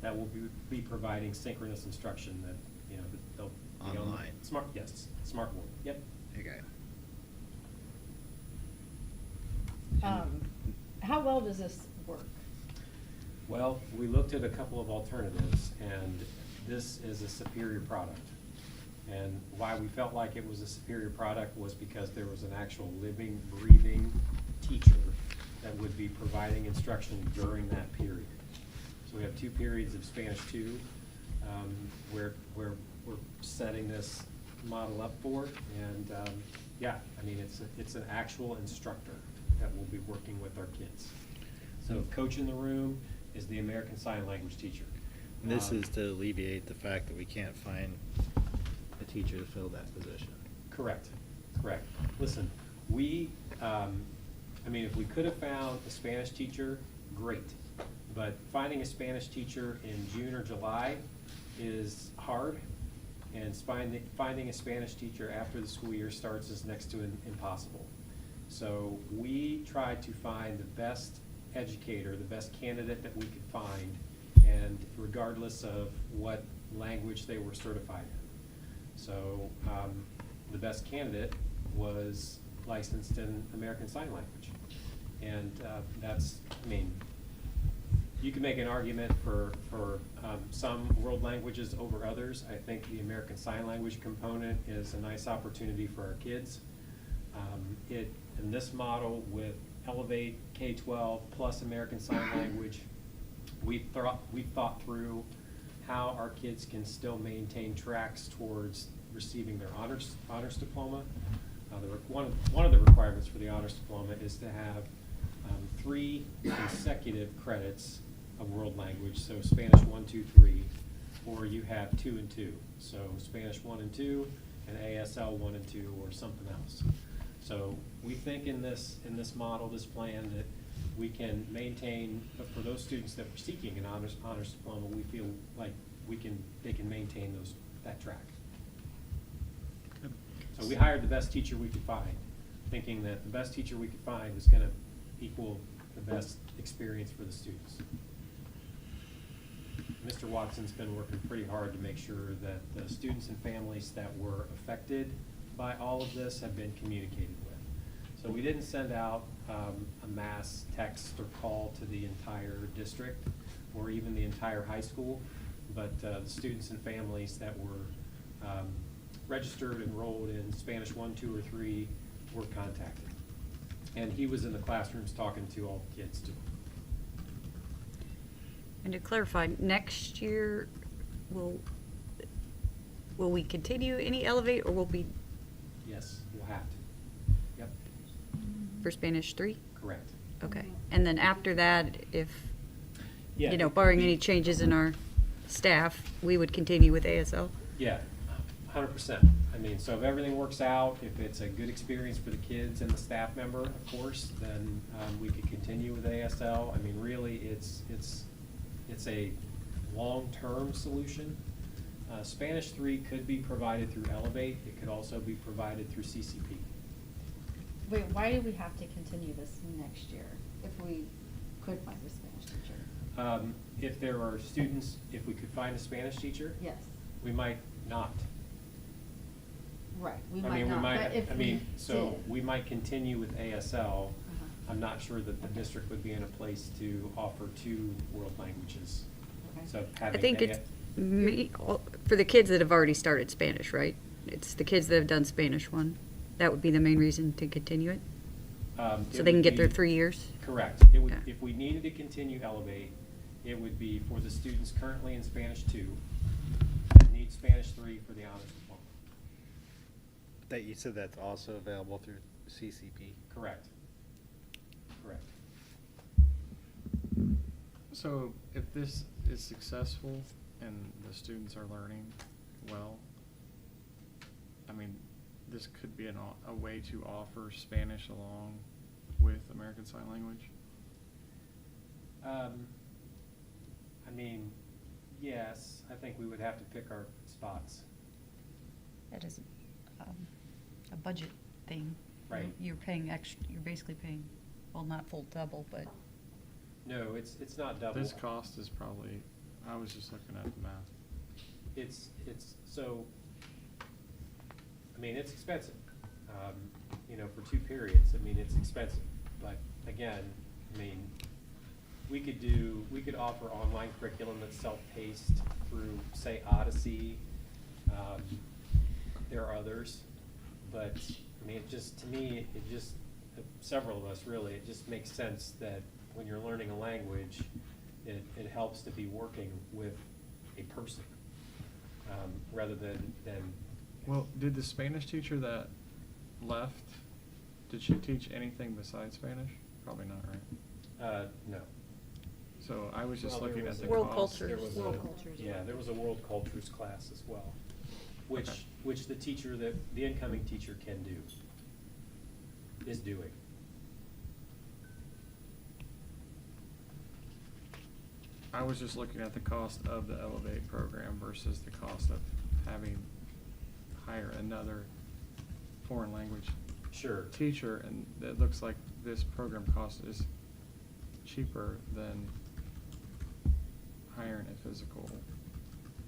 S1: that will be providing synchronous instruction that, you know, that they'll. be on the
S4: Online.
S1: Smart board, yep.
S4: Okay.
S2: How well does this work?
S1: Well, we looked at a couple of alternatives, and this is a superior product. And why we felt like it was a superior product was because there was an actual living, breathing teacher that would be providing instruction during that period. So we have 2 periods of Spanish 2, where we're setting this model up for, and yeah, I mean, it's an actual instructor that will be working with our kids. So coach in the room is the American Sign Language teacher.
S4: And this is to alleviate the fact that we can't find a teacher to fill that position.
S1: Correct, correct. Listen, I mean, if we could have found a Spanish teacher, great. But finding a Spanish teacher in June or July is hard, and finding a Spanish teacher after the school year starts is next to impossible. So we tried to find the best educator, the best candidate that we could find, and regardless of what language they were certified in. So the best candidate was licensed in American Sign Language. And that's, I mean, you can make an argument for some world languages over others. I think the American Sign Language component is a nice opportunity for our kids. In this model with Elevate K-12 plus American Sign Language, we thought through how our kids can still maintain tracks towards receiving their honors diploma. One of the requirements for the honors diploma is to have 3 consecutive credits of world language, so Spanish 1, 2, 3, or you have 2 and 2, so Spanish 1 and 2, and ASL 1 and 2, or something else. So we think in this model, this plan, that we can maintain, but for those students that were seeking an honors diploma, we feel like they can maintain that track. So we hired the best teacher we could find, thinking that the best teacher we could find was going to equal the best experience for the students. Mr. Watson's been working pretty hard to make sure that the students and families that were affected by all of this have been communicated with. So we didn't send out a mass text or call to the entire district or even the entire high school, but the students and families that were registered, enrolled in Spanish 1, 2, or 3 were contacted. And he was in the classrooms talking to all the kids too.
S3: And to clarify, next year, will we continue any Elevate, or will be
S1: Yes, we'll have to. Yep,
S3: for Spanish 3?
S1: correct.
S3: Okay. And then after that, if,
S1: Yeah,
S3: you know, barring any changes in our staff, we would continue with ASL?
S1: Yeah, 100%. I mean, so if everything works out, if it's a good experience for the kids and the staff member, of course, then we could continue with ASL. I mean, really, it's a long-term solution. Spanish 3 could be provided through Elevate. It could also be provided through CCP.
S2: Wait, why do we have to continue this next year if we could find a Spanish teacher?
S1: If there are students, if we could find a Spanish teacher,
S2: Yes.
S1: we might not.
S2: Right, we
S1: I
S2: might
S1: mean, we
S2: not,
S1: might,
S2: but if
S1: I
S2: we
S1: mean, so
S2: did.
S1: we might continue with ASL.
S2: Uh-huh.
S1: I'm not sure that the district would be in a place to offer 2 world languages.
S2: Okay.
S1: So
S3: I
S1: having
S3: think it's for the kids that have already started Spanish, right? It's the kids that have done Spanish 1. That would be the main reason to continue it? So they can get their 3 years?
S1: Correct. It would,
S3: Okay.
S1: if we needed to continue Elevate, it would be for the students currently in Spanish 2 that need Spanish 3 for the honors diploma.
S4: That you said that's also available through CCP?
S1: Correct. Correct.
S8: So if this is successful and the students are learning well, I mean, this could be a way to offer Spanish along with American Sign Language?
S1: I mean, yes, I think we would have to pick our spots.
S3: That is a budget thing.
S1: Right.
S3: You're paying extra, you're basically paying, well, not full double, but
S1: No, it's not double.
S8: This cost is probably, I was just looking at the math.
S1: It's so, I mean, it's expensive. You know, for 2 periods, I mean, it's expensive. But again, I mean, we could offer online curriculum that's self-paced through, say, Odyssey. There are others, but I mean, to me, several of us really, it just makes sense that when you're learning a language, it helps to be working with a person, rather than.
S8: Well, did the Spanish teacher that left, did she teach anything besides Spanish? Probably not, right?
S1: No.
S8: So I was just
S1: Well, there
S8: looking
S1: was
S8: at the
S1: a-
S3: World
S8: cost.
S1: There was
S3: World
S1: a-
S3: cultures.
S1: Yeah, there was a world cultures class as well,
S8: Okay.
S1: which the teacher, the incoming teacher can do, is doing.
S8: I was just looking at the cost of the Elevate program versus the cost of having, hire another foreign language
S1: Sure.
S8: teacher, and it looks like this program cost is cheaper than hiring a physical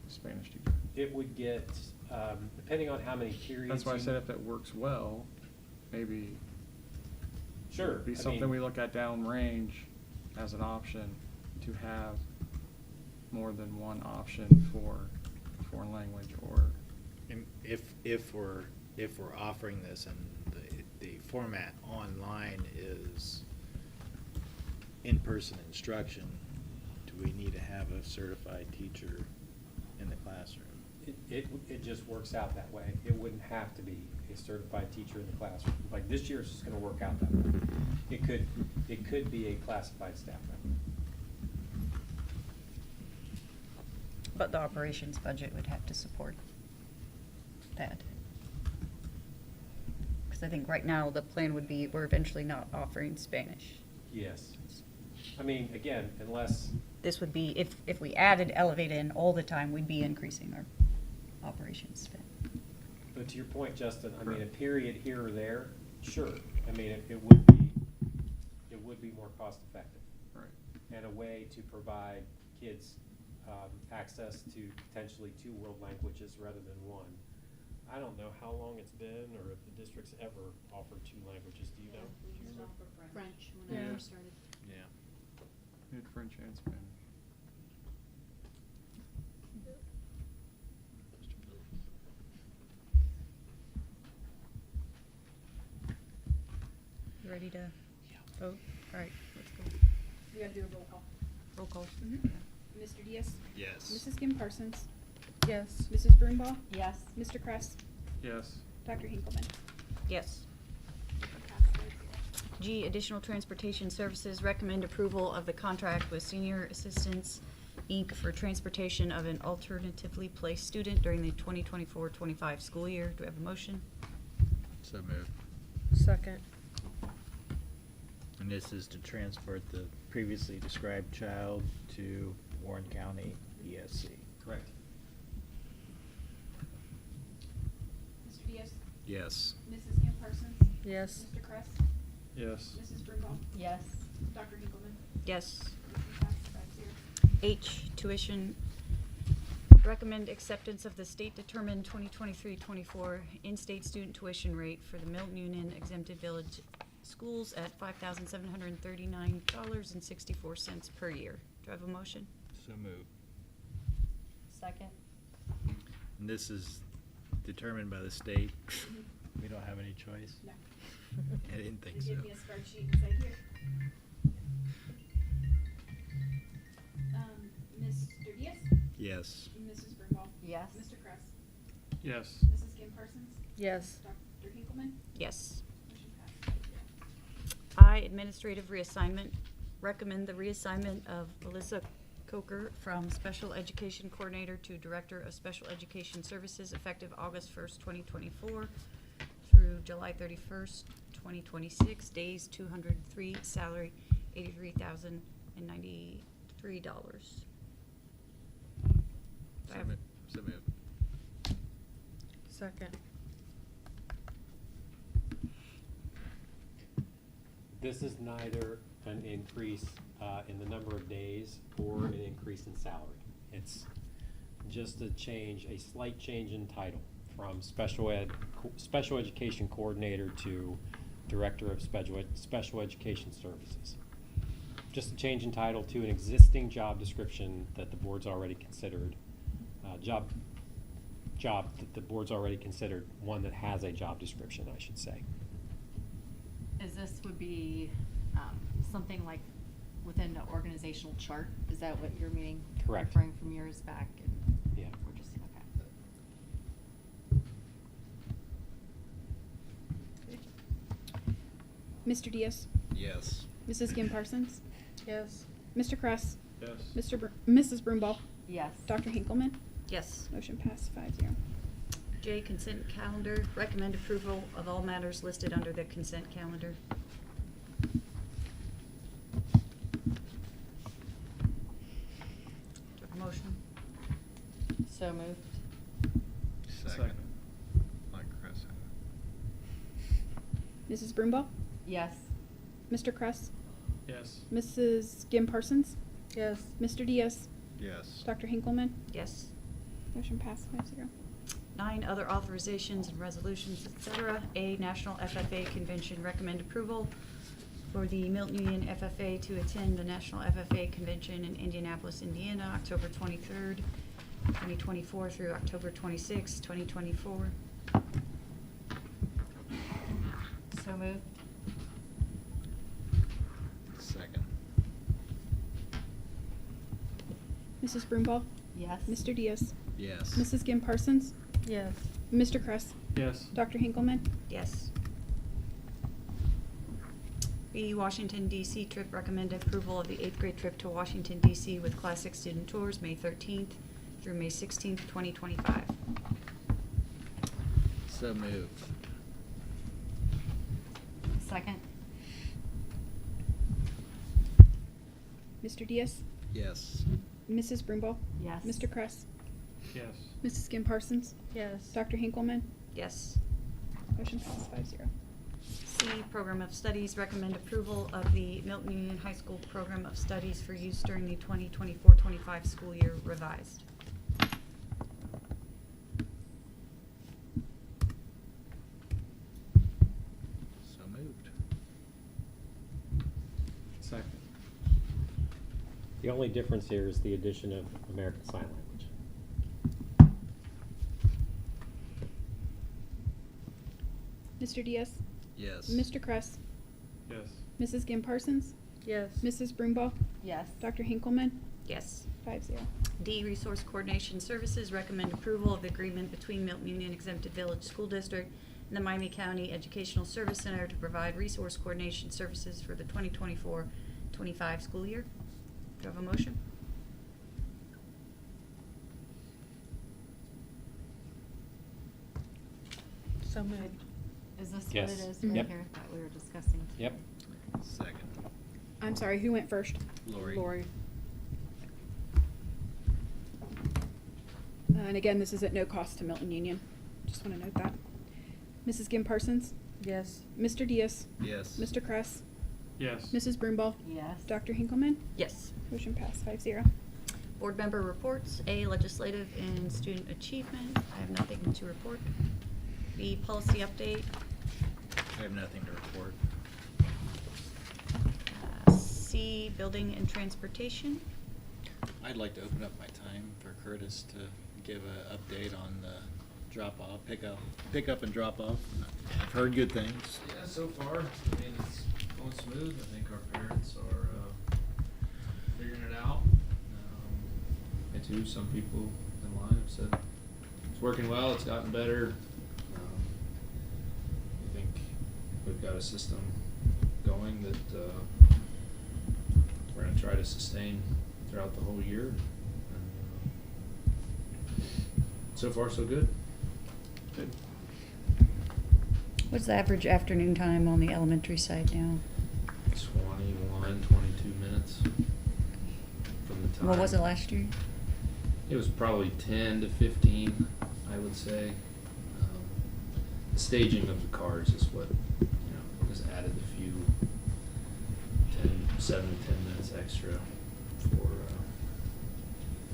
S8: Spanish teacher.
S1: It would get, depending on how many periods.
S8: That's why I
S1: you-
S8: said if it works well, maybe
S1: Sure.
S8: it'd be
S1: I
S8: something
S1: mean,
S8: we look at downrange as an option to have more than one option for a foreign language or.
S4: And if we're offering this and the format online is in-person instruction, do we need to have a certified teacher in the classroom?
S1: It just works out that way. It wouldn't have to be a certified teacher in the classroom. Like this year, it's just gonna work out that way. It could be a classified staff member.
S3: but the operations budget would have to support that. Because I think right now the plan would be we're eventually not offering Spanish.
S1: Yes. I mean, again, unless,
S3: This would be, if we added Elevate in all the time, we'd be increasing our operations spend.
S1: but to your point, Justin, I mean, a
S8: Correct.
S1: period here or there, sure. I mean, it would be more cost effective.
S8: Right.
S1: And a way to provide kids access to potentially 2 world languages rather than 1. I don't know how long it's been or if the district's ever offered 2 languages. Do you know? Do you remember?
S2: French, when I
S8: Yeah.
S2: first started.
S4: Yeah.
S8: We had French and Spanish.
S3: You ready to vote? All right, let's go.
S5: We gotta do a roll call.
S3: Roll call.
S5: Mr. Diaz?
S4: Yes.
S5: Mrs. Kim Parsons?
S6: Yes.
S5: Mrs. Broombaugh?
S2: Yes.
S5: Mr. Kress?
S8: Yes.
S5: Dr. Hinkleman?
S3: Yes. G, additional transportation services, recommend approval of the contract with Senior Assistance, Inc. for transportation of an alternatively placed student during the 2024-25 school year. Do we have a motion?
S4: So moved.
S6: Second.
S4: And this is to transport the previously described child to Warren County ESC.
S1: Correct.
S5: Mr. Diaz?
S4: Yes.
S5: Mrs. Kim Parsons?
S6: Yes.
S5: Mr. Kress?
S8: Yes.
S5: Mrs. Broombaugh?
S2: Yes.
S5: Dr. Hinkleman?
S3: Yes.
S5: Motion passes 5-0.
S3: H, tuition recommend acceptance of the state-determined 2023-24 in-state student tuition rate for the Milton-Union exempted village schools at $5,739.64 per year. Do I have a motion?
S4: So moved.
S2: Second.
S4: And this is determined by the state. We don't have any choice.
S10: No.
S4: I didn't think
S10: They
S4: so.
S10: give me a spreadsheet and say, here. Mr. Diaz?
S4: Yes.
S10: Mrs. Brunball?
S2: Yes.
S10: Mr. Kress?
S8: Yes.
S10: Mrs. Kim Parsons?
S6: Yes.
S10: Dr. Hinkleman?
S3: Yes.
S10: Motion passed 5-0.
S3: I, administrative reassignment, recommend the reassignment of Melissa Coker from Special Education Coordinator to Director of Special Education Services effective August 1st, 2024 through July 31st, 2026, days 203, salary $83,093.
S4: So moved. So moved.
S6: Second.
S1: This is neither an increase in the number of days or an increase in salary. It's just a change, a slight change in title from special education coordinator to director of special education services. Just a change in title to an existing job description that the board's already considered, job that the board's already considered, one that has a job description, I should say.
S2: Is this would be something like within the organizational chart? Is that what you're meaning?
S1: Correct.
S2: Referring from years back? And
S1: Yeah.
S2: we're just, okay.
S5: Mr. Diaz?
S4: Yes.
S5: Mrs. Kim Parsons?
S6: Yes.
S5: Mr. Kress?
S8: Yes.
S5: Mrs. Brunball?
S2: Yes.
S5: Dr. Hinkleman?
S3: Yes.
S5: Motion passed 5-0.
S3: J, consent calendar, recommend approval of all matters listed under the consent calendar. Do I have a motion?
S2: So moved.
S4: Second. Mike Crescent.
S5: Mrs. Brunball?
S2: Yes.
S5: Mr. Kress?
S8: Yes.
S5: Mrs. Kim Parsons?
S6: Yes.
S5: Mr. Diaz?
S4: Yes.
S5: Dr. Hinkleman?
S3: Yes.
S5: Motion passed 5-0.
S3: 9, other authorizations and resolutions, etc. A, National FFA Convention, recommend approval for the Milton-Union FFA to attend the National FFA Convention in Indianapolis, Indiana, October 23rd, 2024 through October 26th, 2024.
S2: So moved.
S4: Second.
S5: Mrs. Brunball?
S2: Yes.
S5: Mr. Diaz?
S4: Yes.
S5: Mrs. Kim Parsons?
S6: Yes.
S5: Mr. Kress?
S8: Yes.
S5: Dr. Hinkleman?
S3: Yes. B, Washington DC trip, recommend approval of the 8th grade trip to Washington DC with Classic student tours, May 13th through May 16th, 2025.
S4: So moved.
S2: Second.
S5: Mr. Diaz?
S4: Yes.
S5: Mrs. Brunball?
S2: Yes.
S5: Mr. Kress?
S8: Yes.
S5: Mrs. Kim Parsons?
S6: Yes.
S5: Dr. Hinkleman?
S3: Yes.
S5: Motion passes 5-0.
S3: C, Program of Studies, recommend approval of the Milton-Union High School Program of Studies for use during the 2024-25 school year revised.
S4: So moved.
S8: Second.
S1: The only difference here is the addition of American Sign Language.
S5: Mr. Diaz?
S4: Yes.
S5: Mr. Kress?
S8: Yes.
S5: Mrs. Kim Parsons?
S6: Yes.
S5: Mrs. Brunball?
S2: Yes.
S5: Dr. Hinkleman?
S3: Yes.
S5: 5-0.
S3: D, Resource Coordination Services, recommend approval of the agreement between Milton-Union Exempted Village School District and the Miami County Educational Service Center to provide resource coordination services for the 2024-25 school year. Do I have a motion?
S6: So moved.
S2: Is this what
S1: Yes.
S2: it is
S5: Mhm.
S2: right
S1: Yep.
S2: here that we were discussing?
S1: Yep.
S4: Second.
S5: I'm sorry, who went first?
S4: Lori.
S6: Lori.
S5: And again, this is at no cost to Milton-Union. Just want to note that. Mrs. Kim Parsons?
S6: Yes.
S5: Mr. Diaz?
S4: Yes.
S5: Mr. Kress?
S8: Yes.
S5: Mrs. Brunball?
S2: Yes.
S5: Dr. Hinkleman?
S3: Yes.
S5: Motion passed 5-0.
S3: Board member reports, A, legislative and student achievement. I have nothing to report. B, policy update.
S4: I have nothing to report.
S3: C, building and transportation.
S4: I'd like to open up my time for Curtis to give an update on the drop-off, pick up and drop-off. I've heard good things.
S11: Yeah, so far, I mean, it's going smooth. I think our parents are figuring it out. I too, some people in line have said it's working well, it's gotten better. I think we've got a system going that we're going to try to sustain throughout the whole year. And, so far, so good. Good.
S3: What's the average afternoon time on the elementary side now?
S11: 21, 22 minutes from the time.
S3: What was it last year?
S11: It was probably 10 to 15, I would say. The staging of the cars is what, has added a few 7 to 10 minutes extra for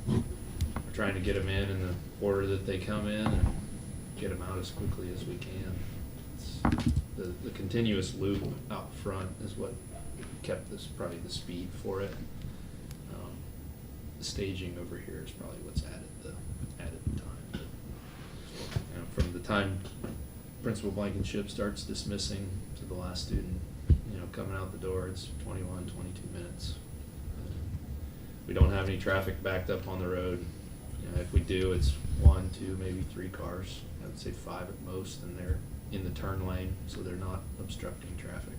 S11: we're trying to get them in the order that they come in and get them out as quickly as we can. It's the continuous loop out front is what kept this, probably the speed for it. The staging over here is probably what's added the time. But, from the time Principal Blankenship starts dismissing to the last student, coming out the door, it's 21, 22 minutes. We don't have any traffic backed up on the road. If we do, it's 1, 2, maybe 3 cars. I would say 5 at most, and they're in the turn lane, so they're not obstructing traffic.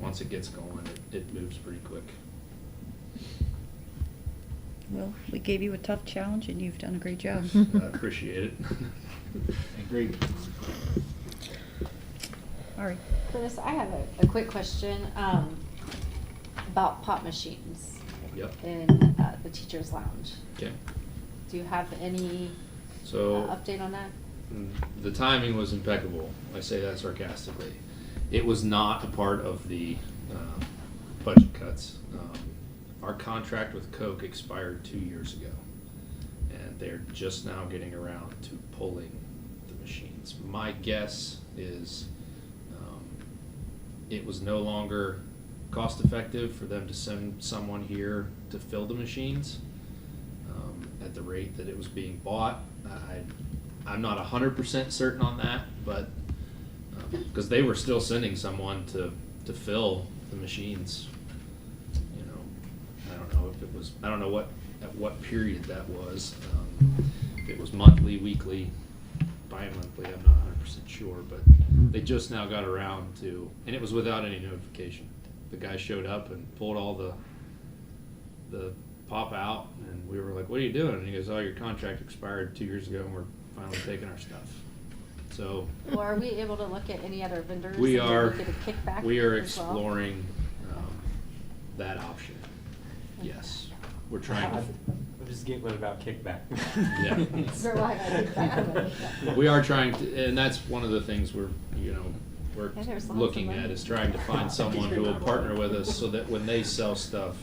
S11: Once it gets going, it moves pretty quick.
S3: Well, we gave you a tough challenge and you've done a great job.
S11: I appreciate it.
S4: Agreed.
S3: All right.
S2: Chris, I have a quick question about pop machines
S11: Yep.
S2: in the teacher's lounge.
S11: Okay.
S2: Do you have any
S11: So
S2: update on that?
S11: the timing was impeccable. I say that sarcastically. It was not a part of the budget cuts. Our contract with Coke expired 2 years ago, and they're just now getting around to pulling the machines. My guess is it was no longer cost effective for them to send someone here to fill the machines at the rate that it was being bought. I'm not 100% certain on that, but because they were still sending someone to fill the machines. I don't know at what period that was. If it was monthly, weekly, bi-monthly, I'm not 100% sure, but they just now got around to, and it was without any notification. The guy showed up and pulled all the pop out, and we were like, "What are you doing?" And he goes, "Oh, your contract expired 2 years ago, and we're finally taking our stuff." So.
S2: Well, are we able to look at any other vendors?
S11: We
S2: and
S11: are.
S2: maybe get a kickback
S11: We are
S2: as well?
S11: exploring that option. Yes, we're trying to.
S1: I'm just giggling about kickback.
S11: Yeah.
S2: So I kickback.
S11: We are trying to, and that's one of the things we're
S2: Yeah, there's lots
S11: looking
S2: of
S11: at
S2: money.
S11: is trying to find someone who will partner with us so that when they sell stuff,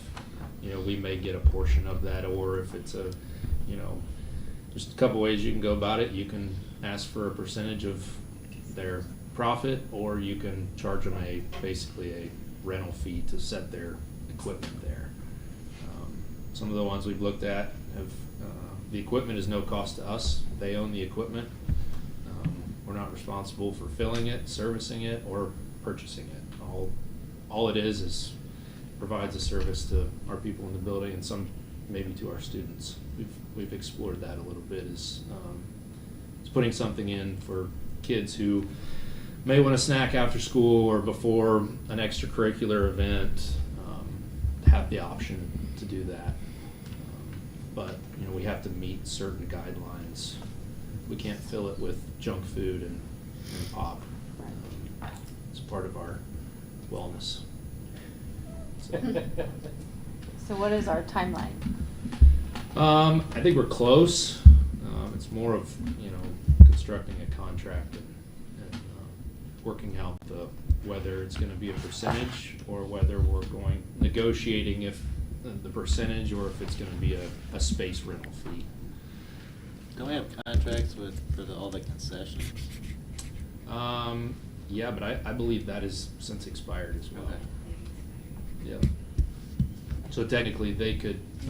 S11: we may get a portion of that, or if it's there's a couple ways you can go about it. You can ask for a percentage of their profit, or you can charge them basically a rental fee to set their equipment there. Some of the ones we've looked at have the equipment is no cost to us. They own the equipment. We're not responsible for filling it, servicing it, or purchasing it. All it is provides a service to our people in the building and some maybe to our students. We've explored that a little bit. Is putting something in for kids who may want a snack after school or before an extracurricular event. Have the option to do that, but we have to meet certain guidelines. We can't fill it with junk food and pop. It's part of our wellness.
S2: So what is our timeline?
S11: I think we're close. It's more of constructing a contract and working out whether it's going to be a percentage or whether we're negotiating if the percentage or if it's gonna be a space rental fee.
S13: Don't we have contracts for all the concessions?
S11: Yeah, but I believe that is since expired as well.
S13: Okay.
S11: Yep. So technically,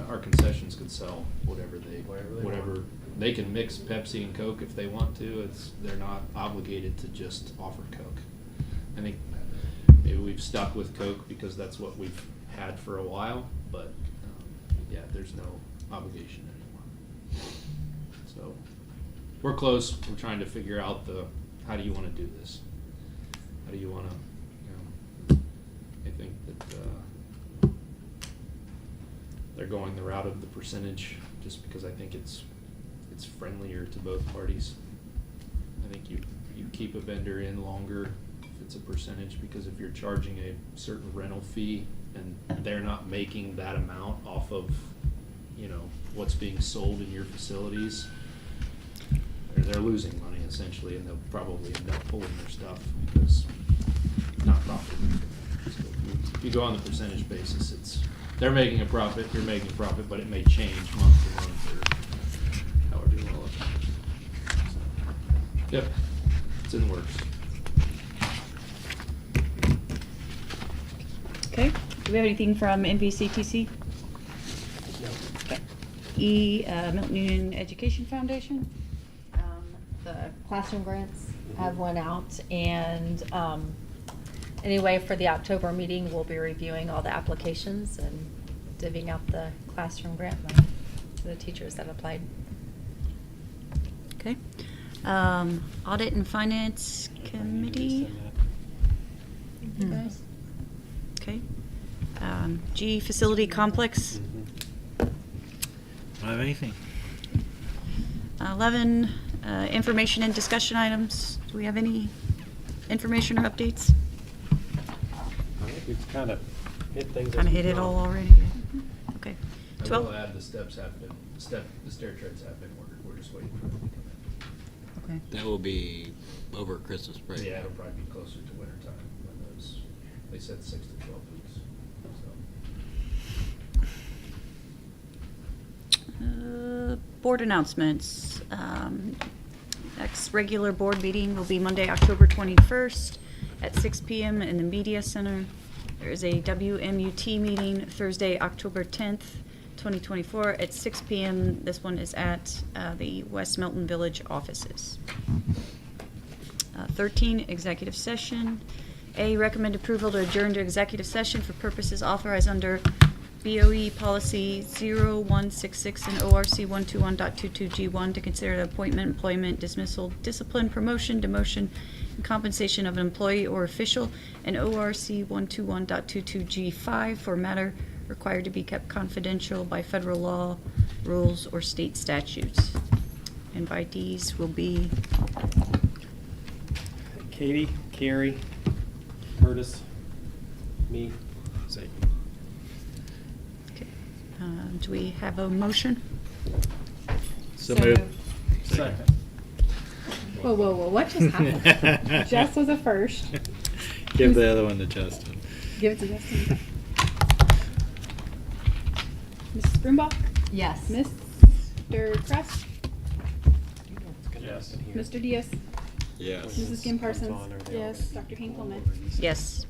S11: our concessions could sell whatever they can mix Pepsi and Coke if they want to. They're not obligated to just offer Coke. I think maybe we've stuck with Coke because that's what we've had for a while, but yeah, there's no obligation anymore. So we're close. We're trying to figure out how do you want to do this? How do you want to, I think that they're going the route of the percentage just because I think it's friendlier to both parties. I think you keep a vendor in longer if it's a percentage, because if you're charging a certain rental fee and they're not making that amount off of, what's being sold in your facilities, they're losing money essentially, and they'll probably end up pulling their stuff because not profitable. So if you go on the percentage basis, they're making a profit, you're making a profit, but it may change month to month or however you want to look at it. So, yep, it's in the works.
S3: Okay, do we have anything from NBCTC? Okay. Milton-Union Education Foundation?
S2: The classroom grants have went out, and anyway, for the October meeting, we'll be reviewing all the applications and divvying out the classroom grant money to the teachers that applied.
S3: Okay. Audit and Finance Committee? You guys? Okay. G, Facility Complex?
S13: Don't have anything.
S3: 11, information and discussion items. Do we have any information or updates?
S1: I think we've kind of hit things. as
S3: Kind of
S1: we've
S3: hit it
S1: gone.
S3: all already. Okay.
S11: I
S3: 12.
S11: will add the stair treads have been ordered. We're just waiting for them to come in.
S3: Okay.
S13: That will be over Christmas break.
S11: Yeah, it'll probably be closer to winter time when they said 6 to 12 weeks. So.
S3: Board announcements. Next regular board meeting will be Monday, October 21st at 6 p.m. in the Media Center. There is a WMUT meeting Thursday, October 10th, 2024 at 6 p.m. This one is at the West Milton Village offices. 13, executive session. A, recommend approval to adjourn to executive session for purposes authorized under BOE Policy 0166 and ORC 121.22G1 to consider the appointment, employment, dismissal, discipline, promotion, demotion, and compensation of an employee or official, and ORC 121.22G5 for matter required to be kept confidential by federal law, rules, or state statutes. Invitees will be
S1: Katie, Carrie, Curtis, me.
S3: do we have a motion?
S13: So moved.
S1: Second.
S5: Whoa, whoa, whoa, what just happened? Jess was a first.
S13: Give the other one to Justin.
S5: Give it to Justin. Mrs. Broombach?
S2: Yes.
S5: Mr. Kress?
S1: Yes.
S5: Mr. Diaz?
S13: Yes.
S5: Mrs. Kim
S1: Comes
S5: Parsons?
S1: on, or they
S5: Yes.
S1: already-
S5: Dr. King Coleman?
S3: Yes.